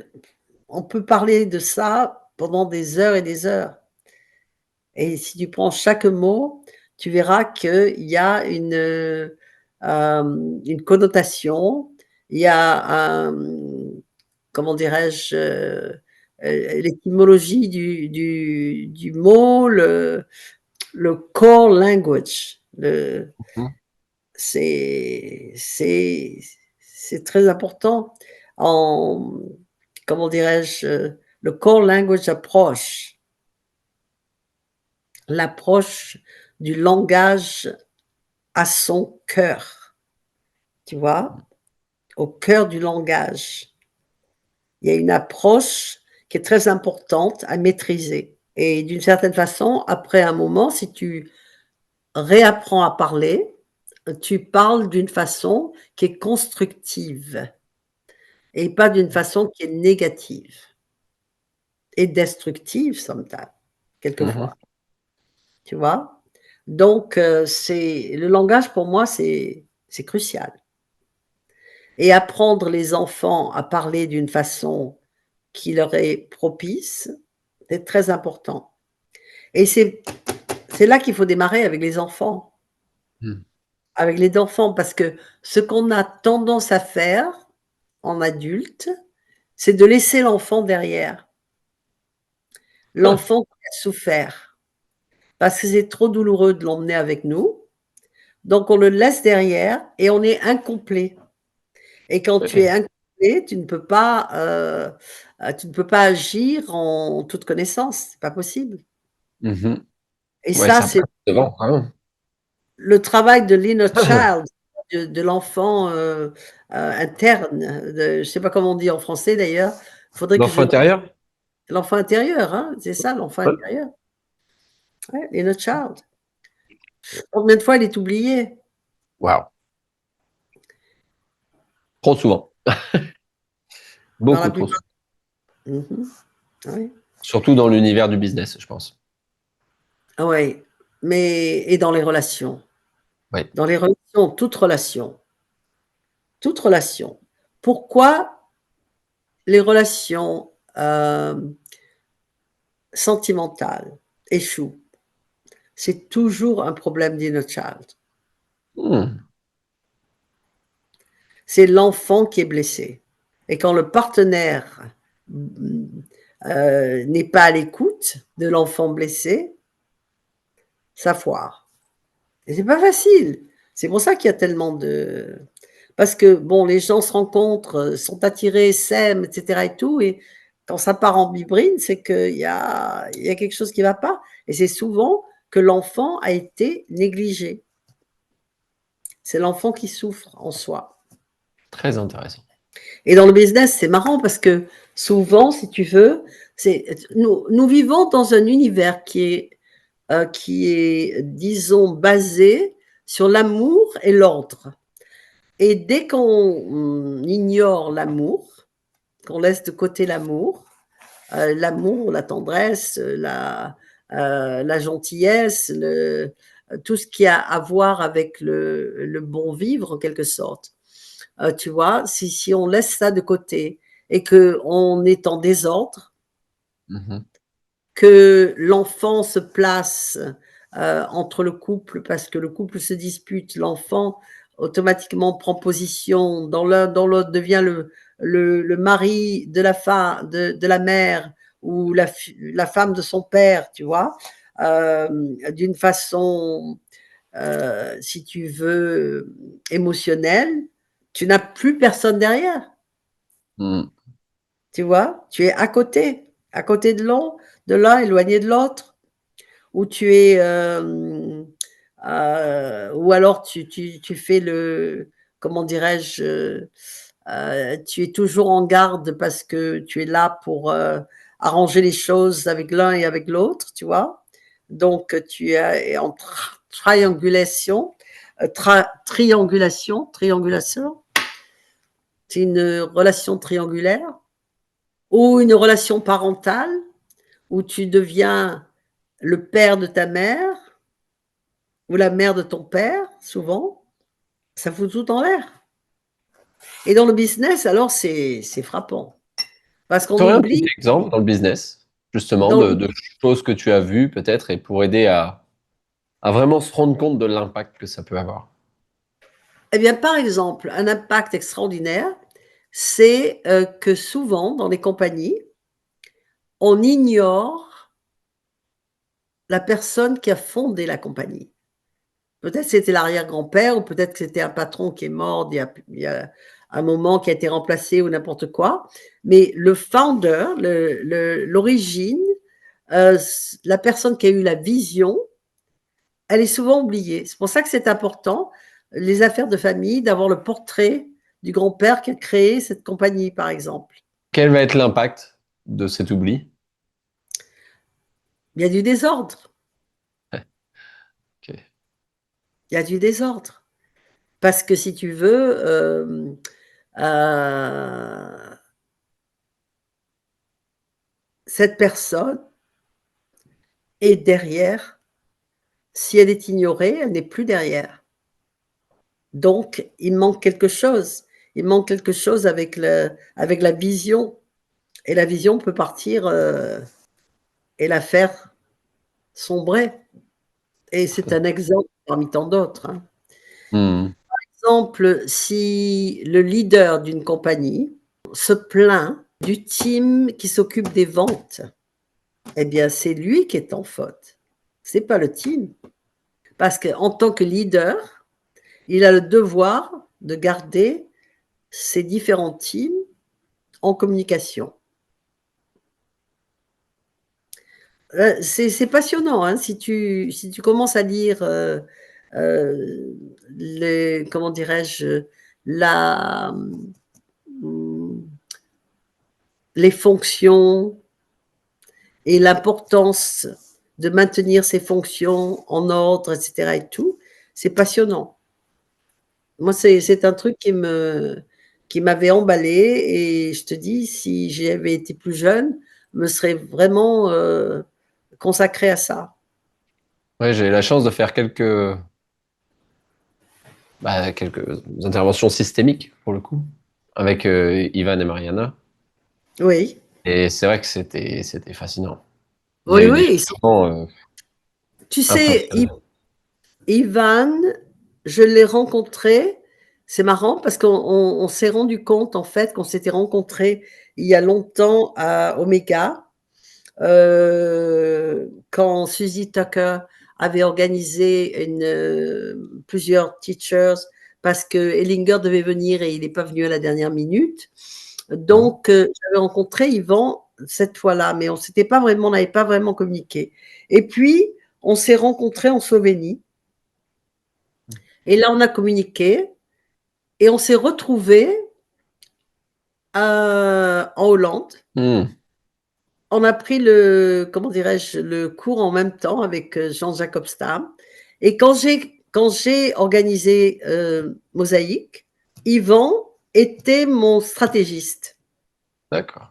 on peut parler de ça pendant des heures et des heures. Et si tu prends chaque mot, tu verras qu'il y a une connotation, il y a comment dirais-je, l'étymologie du mot, le core language. C'est, c'est, c'est très important. En, comment dirais-je, le core language approach, l'approche du langage à son cœur, tu vois, au cœur du langage. Il y a une approche qui est très importante à maîtriser. Et d'une certaine façon, après un moment, si tu réapprends à parler, tu parles d'une façon qui est constructive et pas d'une façon qui est négative et destructive, sometimes, Mhm. quelquefois. Tu vois? Donc, c'est le langage pour moi, c'est crucial. Et apprendre les enfants à parler d'une façon qui leur est propice, c'est très important. Et c'est là qu'il faut démarrer avec les enfants. Mhm. Avec les enfants, parce que ce qu'on a tendance à faire en adulte, c'est de laisser l'enfant derrière. L'enfant qui a souffert. Parce que c'est trop douloureux de l'emmener avec nous. Donc on le laisse derrière et on est incomplet. Et quand tu es Ouais. incomplet, tu ne peux pas agir en toute connaissance, c'est pas possible. Mhm. Et Ouais, ça, ça c'est passe devant, vraiment. le travail de l'inner child, de l'enfant interne. Je sais pas comment on dit en français d'ailleurs. Il faudrait que je L'enfant intérieur? l'enfant intérieur, hein, c'est ça, l'enfant Ouais. intérieur. Ouais, l'inner child. Combien de fois il est oublié Waouh. Trop souvent. dans la Beaucoup trop plupart souvent. Mhm. Oui. Surtout dans l'univers du business, je pense. Oui, mais et dans les relations. Oui. Dans les relations, toute relation. Pourquoi les relations sentimentales échouent? C'est toujours un problème d'inner child. Hmm. C'est l'enfant qui est blessé. Et quand le partenaire n'est pas à l'écoute de l'enfant blessé, ça foire. Et c'est pas facile. C'est pour ça qu'il y a tellement de... Parce que, bon, les gens se rencontrent, sont attirés, s'aiment, etc. et tout, et quand ça part en bibrine, c'est qu'il y a quelque chose qui ne va pas. Et c'est souvent que l'enfant a été négligé. C'est l'enfant qui souffre en soi. Très intéressant. Et dans le business, c'est marrant parce que souvent, si tu veux, nous vivons dans un univers qui est, disons, basé sur l'amour et l'ordre. Et dès qu'on ignore l'amour, qu'on laisse de côté l'amour, la tendresse, la gentillesse, tout ce qui a à voir avec le bon vivre en quelque sorte. Tu vois, si on laisse ça de côté et qu'on est en désordre, Mhm. que l'enfant se place entre le couple parce que le couple se dispute, l'enfant automatiquement prend position, dans l'un, dans l'autre devient le mari de de la mère ou la femme de son père, tu vois, d'une façon, si tu veux, émotionnelle, tu n'as plus personne derrière, Hmm. tu vois, tu es à côté de l'un, éloigné de l'autre. Ou tu es ou alors tu fais comment dirais-je, tu es toujours en garde parce que tu es là pour arranger les choses avec l'un et avec l'autre, tu vois. Donc tu es en triangulation, triangulation, c'est une relation triangulaire ou une relation parentale où tu deviens le père de ta mère ou la mère de ton père, souvent, ça fout tout en l'air. Et dans le business, alors, c'est frappant. Parce qu'on Tu aurais un petit oublie, exemple dans le business, justement, dans le, de choses que tu as vues peut-être et pour aider à vraiment se rendre compte de l'impact que ça peut avoir. eh bien, par exemple, un impact extraordinaire, c'est que souvent, dans les compagnies, on ignore la personne qui a fondé la compagnie. Peut-être que c'était l'arrière-grand-père ou peut-être que c'était un patron qui est mort il y a un moment, qui a été remplacé ou n'importe quoi. Mais le founder, l'origine, la personne qui a eu la vision, elle est souvent oubliée. C'est pour ça que c'est important, les affaires de famille, d'avoir le portrait du grand-père qui a créé cette compagnie, par exemple. Quel va être l'impact de cet oubli? Il y a du désordre. Ouais, ok. Il y a du désordre. Parce que si tu veux, euh, cette personne est derrière. Si elle est ignorée, elle n'est plus derrière. Donc, il manque quelque chose. Il manque quelque chose avec la vision. Et la vision peut partir et la faire sombrer. Et c'est un exemple parmi tant d'autres. Hein. Hmm. Par exemple, si le leader d'une compagnie se plaint du team qui s'occupe des ventes, eh bien, c'est lui qui est en faute. C'est pas le team. Parce qu'en tant que leader, il a le devoir de garder ces différents teams en communication. C'est passionnant, hein, si tu commences à lire comment dirais-je, la, hum, les fonctions et l'importance de maintenir ces fonctions en ordre, etc. et tout, c'est passionnant. Moi, c'est un truc qui m'avait emballée et je te dis, si j'avais été plus jeune, je me serais vraiment consacrée à ça. Ouais, j'ai eu la chance de faire quelques interventions systémiques, pour le coup, avec Ivan et Mariana. Oui, Et c'est vrai que c'était fascinant. Il y a oui, eu des oui. changements Tu sais, impressionnants. Ivan, je l'ai rencontré. C'est marrant parce qu'on s'est rendu compte en fait qu'on s'était rencontrés il y a longtemps à Omega, quand Suzy Tucker avait organisé plusieurs teachers parce que Ellinger devait venir et il n'est pas venu à la dernière minute. Mhm. Donc, j'avais rencontré Yvan cette fois-là, mais on n'avait pas vraiment communiqué. Et puis, on s'est rencontrés en Slovénie. Et là, on a communiqué et on s'est retrouvés en Hollande. Hmm. On a pris comment dirais-je, le cours en même temps avec Jean-Jacob Stam. Et quand j'ai organisé Mosaïque, Yvan était mon stratégiste. D'accord.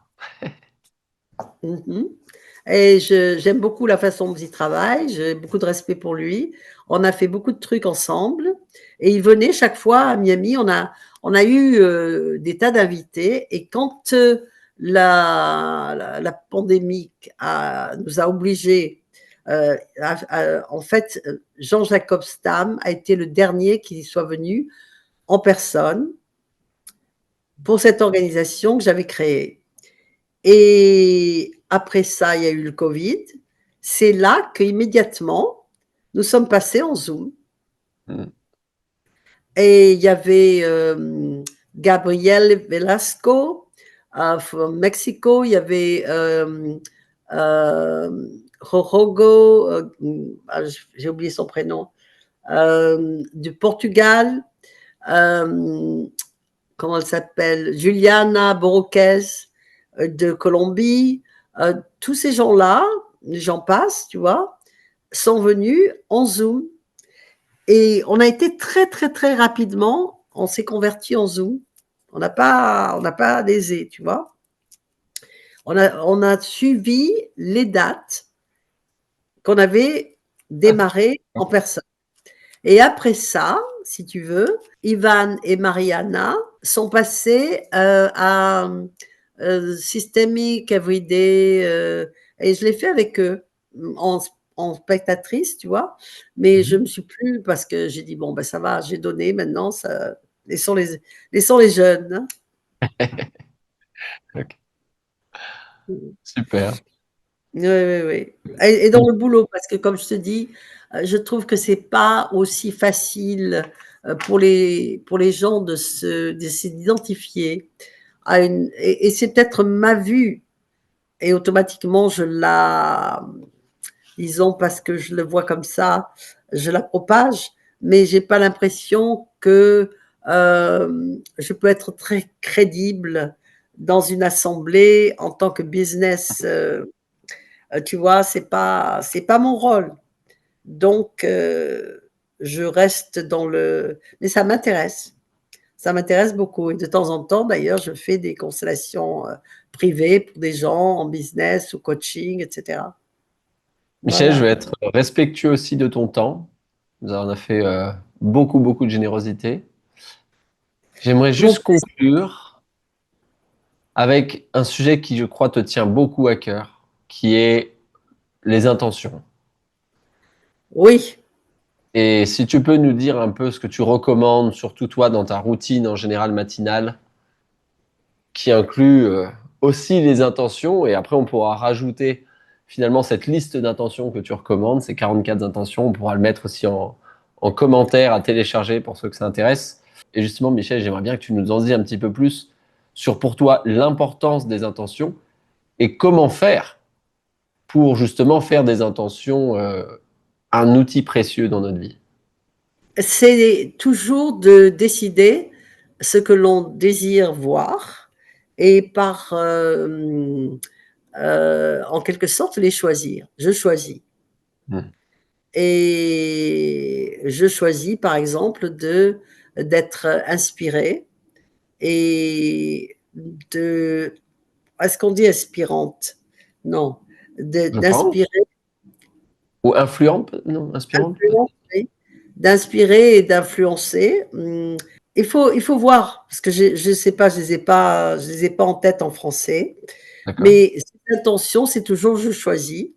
Mhm. Et j'aime beaucoup la façon dont il travaille, j'ai beaucoup de respect pour lui. On a fait beaucoup de trucs ensemble et il venait chaque fois à Miami. On a eu des tas d'invités et quand la pandémie nous a obligés, en fait, Jean-Jacob Stam a été le dernier qui soit venu en personne pour cette organisation que j'avais créée. Et après ça, il y a eu le Covid. C'est là qu'immédiatement, nous sommes passés en Zoom. Hmm. Et il y avait Gabriel Velasco, from Mexico. Il y avait euh, Rorogo, j'ai oublié son prénom, du Portugal. Euh, comment elle s'appelle, Juliana Borroquez de Colombie, tous ces gens-là, j'en passe, tu vois, sont venus en Zoom. Et on a été très, très, très rapidement, on s'est converti en Zoom. On n'a pas lésé, tu vois. On a suivi les dates qu'on avait Ah, démarrées en personne. Et après ça, si tu veux, Ivan et Mariana sont passés à Systemic Everyday et je l'ai fait avec eux en, en spectatrice, tu vois. Mais je mhm. me suis plus parce que j'ai dit bon ben ça va, j'ai donné maintenant, laissons laissons les jeunes. Ok. Hein. Super. Oui, oui, oui. Et dans le boulot, parce que comme je te dis, je trouve que c'est pas aussi facile pour les gens de s'identifier à et c'est peut-être ma vue, et automatiquement disons parce que je le vois comme ça, je la propage, mais j'ai pas l'impression que je peux être très crédible dans une assemblée en tant que business. Tu vois, c'est pas mon rôle. Donc, je reste dans le. Mais ça m'intéresse. Ça m'intéresse beaucoup. Et de temps en temps, d'ailleurs, je fais des constellations privées pour des gens en business ou coaching, etc. Michel, je Voilà. vais être respectueux aussi de ton temps. Nous en a fait beaucoup, beaucoup de générosité. J'aimerais Mon... juste conclure avec un sujet qui, je crois, te tient beaucoup à cœur, qui est les intentions. Oui, Et si tu peux nous dire un peu ce que tu recommandes, surtout toi, dans ta routine en général matinale, qui inclut aussi les intentions, et après on pourra rajouter finalement cette liste d'intentions que tu recommandes, ces 44 intentions, on pourra le mettre aussi en commentaire à télécharger pour ceux que ça intéresse. Et justement, Michel, j'aimerais bien que tu nous en dises un petit peu plus sur pour toi l'importance des intentions et comment faire pour justement faire des intentions un outil précieux dans notre vie. c'est toujours de décider ce que l'on désire voir et en quelque sorte, les choisir. Je choisis. Hmm. Et je choisis, par exemple, d'être inspirée et est-ce qu'on dit inspirante? Non, Je pense. d'inspirer, Ou influente? Non, inspirante? influente, oui, d'inspirer et d'influencer. Il faut voir, parce que je sais pas, je les ai pas en tête en français, D'accord. mais cette intention, c'est toujours je choisis.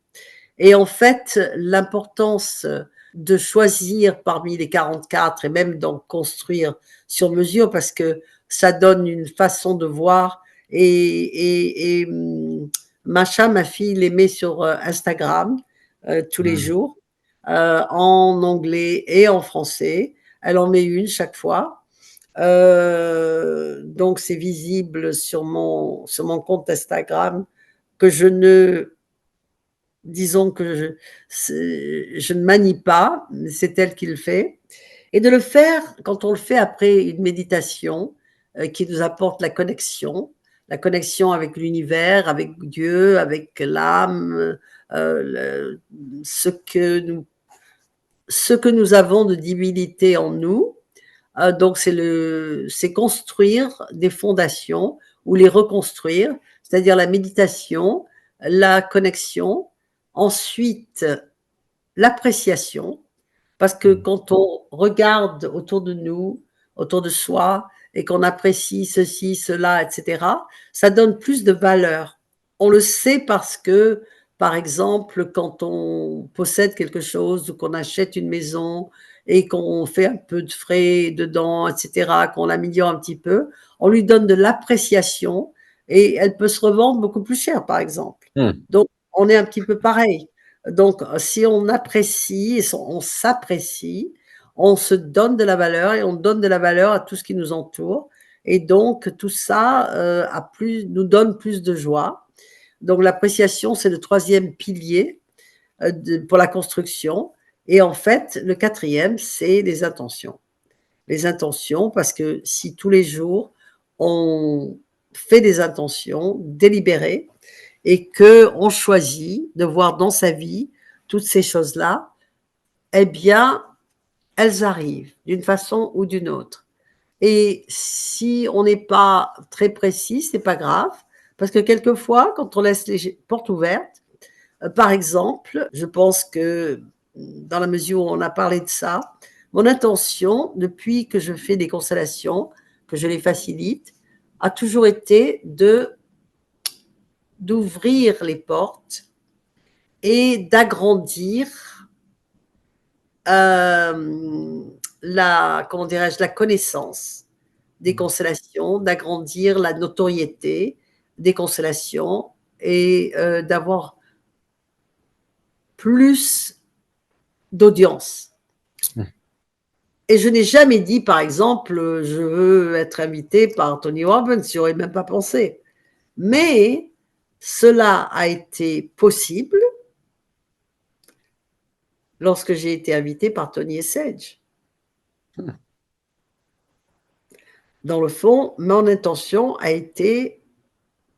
Et en fait, l'importance de choisir parmi les 44 et même d'en construire sur mesure, parce que ça donne une façon de voir. Et Macha, ma fille, les met sur Instagram tous les Mmh. jours, en anglais et en français. Elle en met une chaque fois. Donc c'est visible sur mon compte Instagram, que je ne disons que je ne manie pas, mais c'est elle qui le fait. Et de le faire, quand on le fait après une méditation qui nous apporte la connexion avec l'univers, avec Dieu, avec l'âme, ce que nous avons de divinité en nous. Donc c'est construire des fondations ou les reconstruire, c'est-à-dire la méditation, la connexion, ensuite l'appréciation, parce que Mmh. quand on regarde autour de nous, autour de soi, et qu'on apprécie ceci, cela, etc., ça donne plus de valeur. On le sait parce que, par exemple, quand on possède quelque chose ou qu'on achète une maison et qu'on fait un peu de frais dedans, etc., qu'on l'améliore un petit peu, on lui donne de l'appréciation et elle peut se revendre beaucoup plus cher, par exemple. Mmh. Donc, on est un petit peu pareil. Donc, si on apprécie, on s'apprécie, on se donne de la valeur et on donne de la valeur à tout ce qui nous entoure. Et donc, tout ça nous donne plus de joie. Donc, l'appréciation, c'est le troisième pilier pour la construction. Et en fait, le quatrième, c'est les intentions. Les intentions, parce que si tous les jours, on fait des intentions délibérées, et qu'on choisit de voir dans sa vie toutes ces choses-là, eh bien, elles arrivent d'une façon ou d'une autre. Et si on n'est pas très précis, c'est pas grave, parce que quelquefois, quand on laisse les portes ouvertes, par exemple, je pense que dans la mesure où on a parlé de ça, mon intention, depuis que je fais des constellations, que je les facilite, a toujours été d'ouvrir les portes et d'agrandir comment dirais-je, la connaissance des constellations, d'agrandir la notoriété des constellations et d'avoir plus d'audience. Mmh. Et je n'ai jamais dit, par exemple, je veux être invité par Tony Robbins, j'y aurais même pas pensé. Mais cela a été possible lorsque j'ai été invité par Tony et Sage. Dans le fond, mon intention a été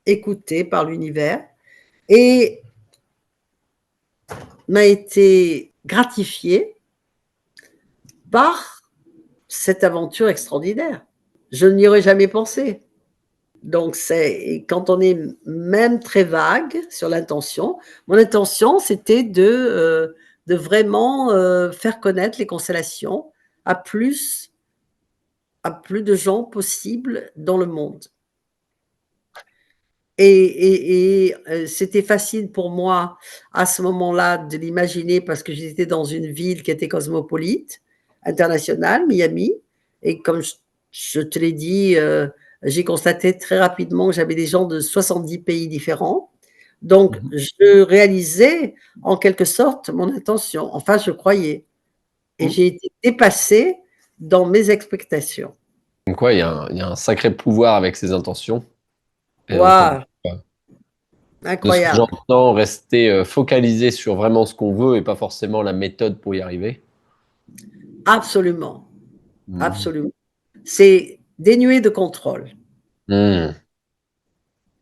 écoutée par l'univers et m'a été gratifiée par cette aventure extraordinaire. Je n'y aurais jamais pensé. Donc, quand on est même très vague sur l'intention, mon intention, c'était de vraiment faire connaître les constellations à plus de gens possible dans le monde. Et c'était facile pour moi à ce moment-là de l'imaginer, parce que j'étais dans une ville qui était cosmopolite, internationale, Miami. Et comme je te l'ai dit, j'ai constaté très rapidement que j'avais des gens de 70 pays différents. Donc, Mmh. je réalisais en quelque sorte mon intention. Enfin, je croyais. Et Mmh. j'ai été dépassée dans mes expectations. Donc ouais, il y a un sacré pouvoir avec ses intentions et donc on Waouh, de ce que incroyable. j'entends, rester, focalisé sur vraiment ce qu'on veut et pas forcément la méthode pour y arriver. Absolument, Mmh. absolument. C'est dénué de contrôle. Mmh.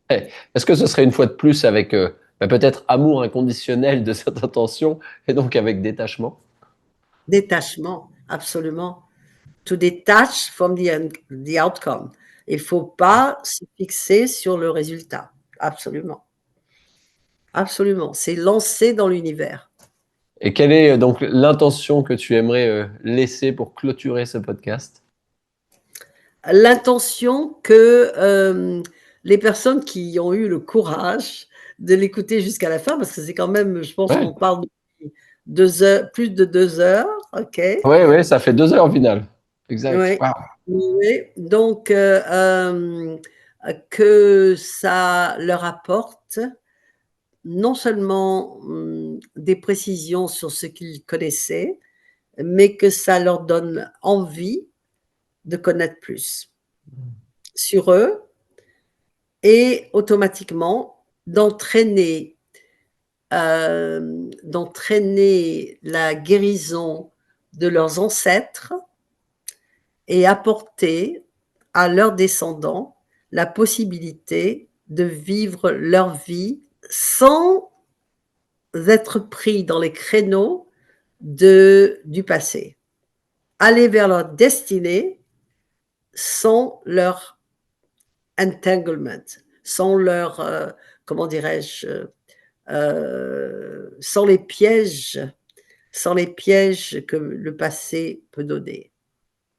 Eh, est-ce que ce serait une fois de plus avec, peut-être amour inconditionnel de cette intention et donc avec détachement? Détachement, absolument. To detach from the outcome. Il faut pas se fixer sur le résultat. Absolument. Absolument. C'est lancer dans l'univers. Et quelle est donc l'intention que tu aimerais laisser pour clôturer ce podcast? L'intention que les personnes qui ont eu le courage de l'écouter jusqu'à la fin, parce que c'est quand même, je pense Ouais, qu'on parle depuis 2 heures, plus de 2 heures, ok? ouais, ouais, ça fait 2 heures au final. Exact. Oui, Waouh. oui. Donc, que ça leur apporte non seulement des précisions sur ce qu'ils connaissaient, mais que ça leur donne envie de connaître plus sur eux et automatiquement d'entraîner la guérison de leurs ancêtres et apporter à leurs descendants la possibilité de vivre leur vie sans être pris dans les créneaux du passé. Aller vers leur destinée sans leur entanglement, sans leur, comment dirais-je, sans les pièges que le passé peut donner.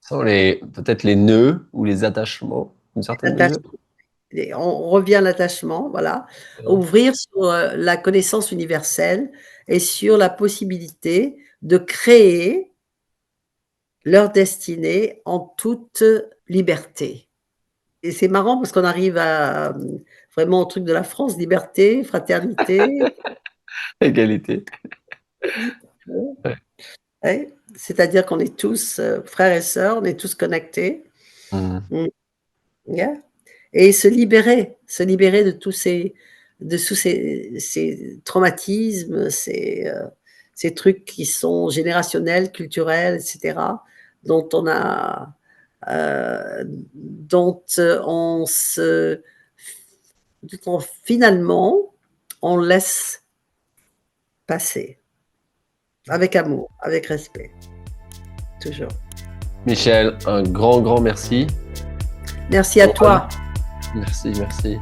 Sans peut-être les nœuds ou les attachements, une certaine mesure. Et on revient à l'attachement, voilà. Ouvrir sur la connaissance universelle et sur la possibilité de créer leur destinée en toute liberté. Et c'est marrant parce qu'on arrive à vraiment au truc de la France, liberté, fraternité. Égalité. Ouais. Ouais, c'est-à-dire qu'on est tous frères et sœurs, on est tous connectés. Mhm. Mm. Yeah. Et se libérer de tous ces traumatismes, ces trucs qui sont générationnels, culturels, etc., dont on a, dont on se, dont finalement on laisse passer avec amour, avec respect, toujours. Michel, un grand, grand merci. Merci à toi. Merci, merci.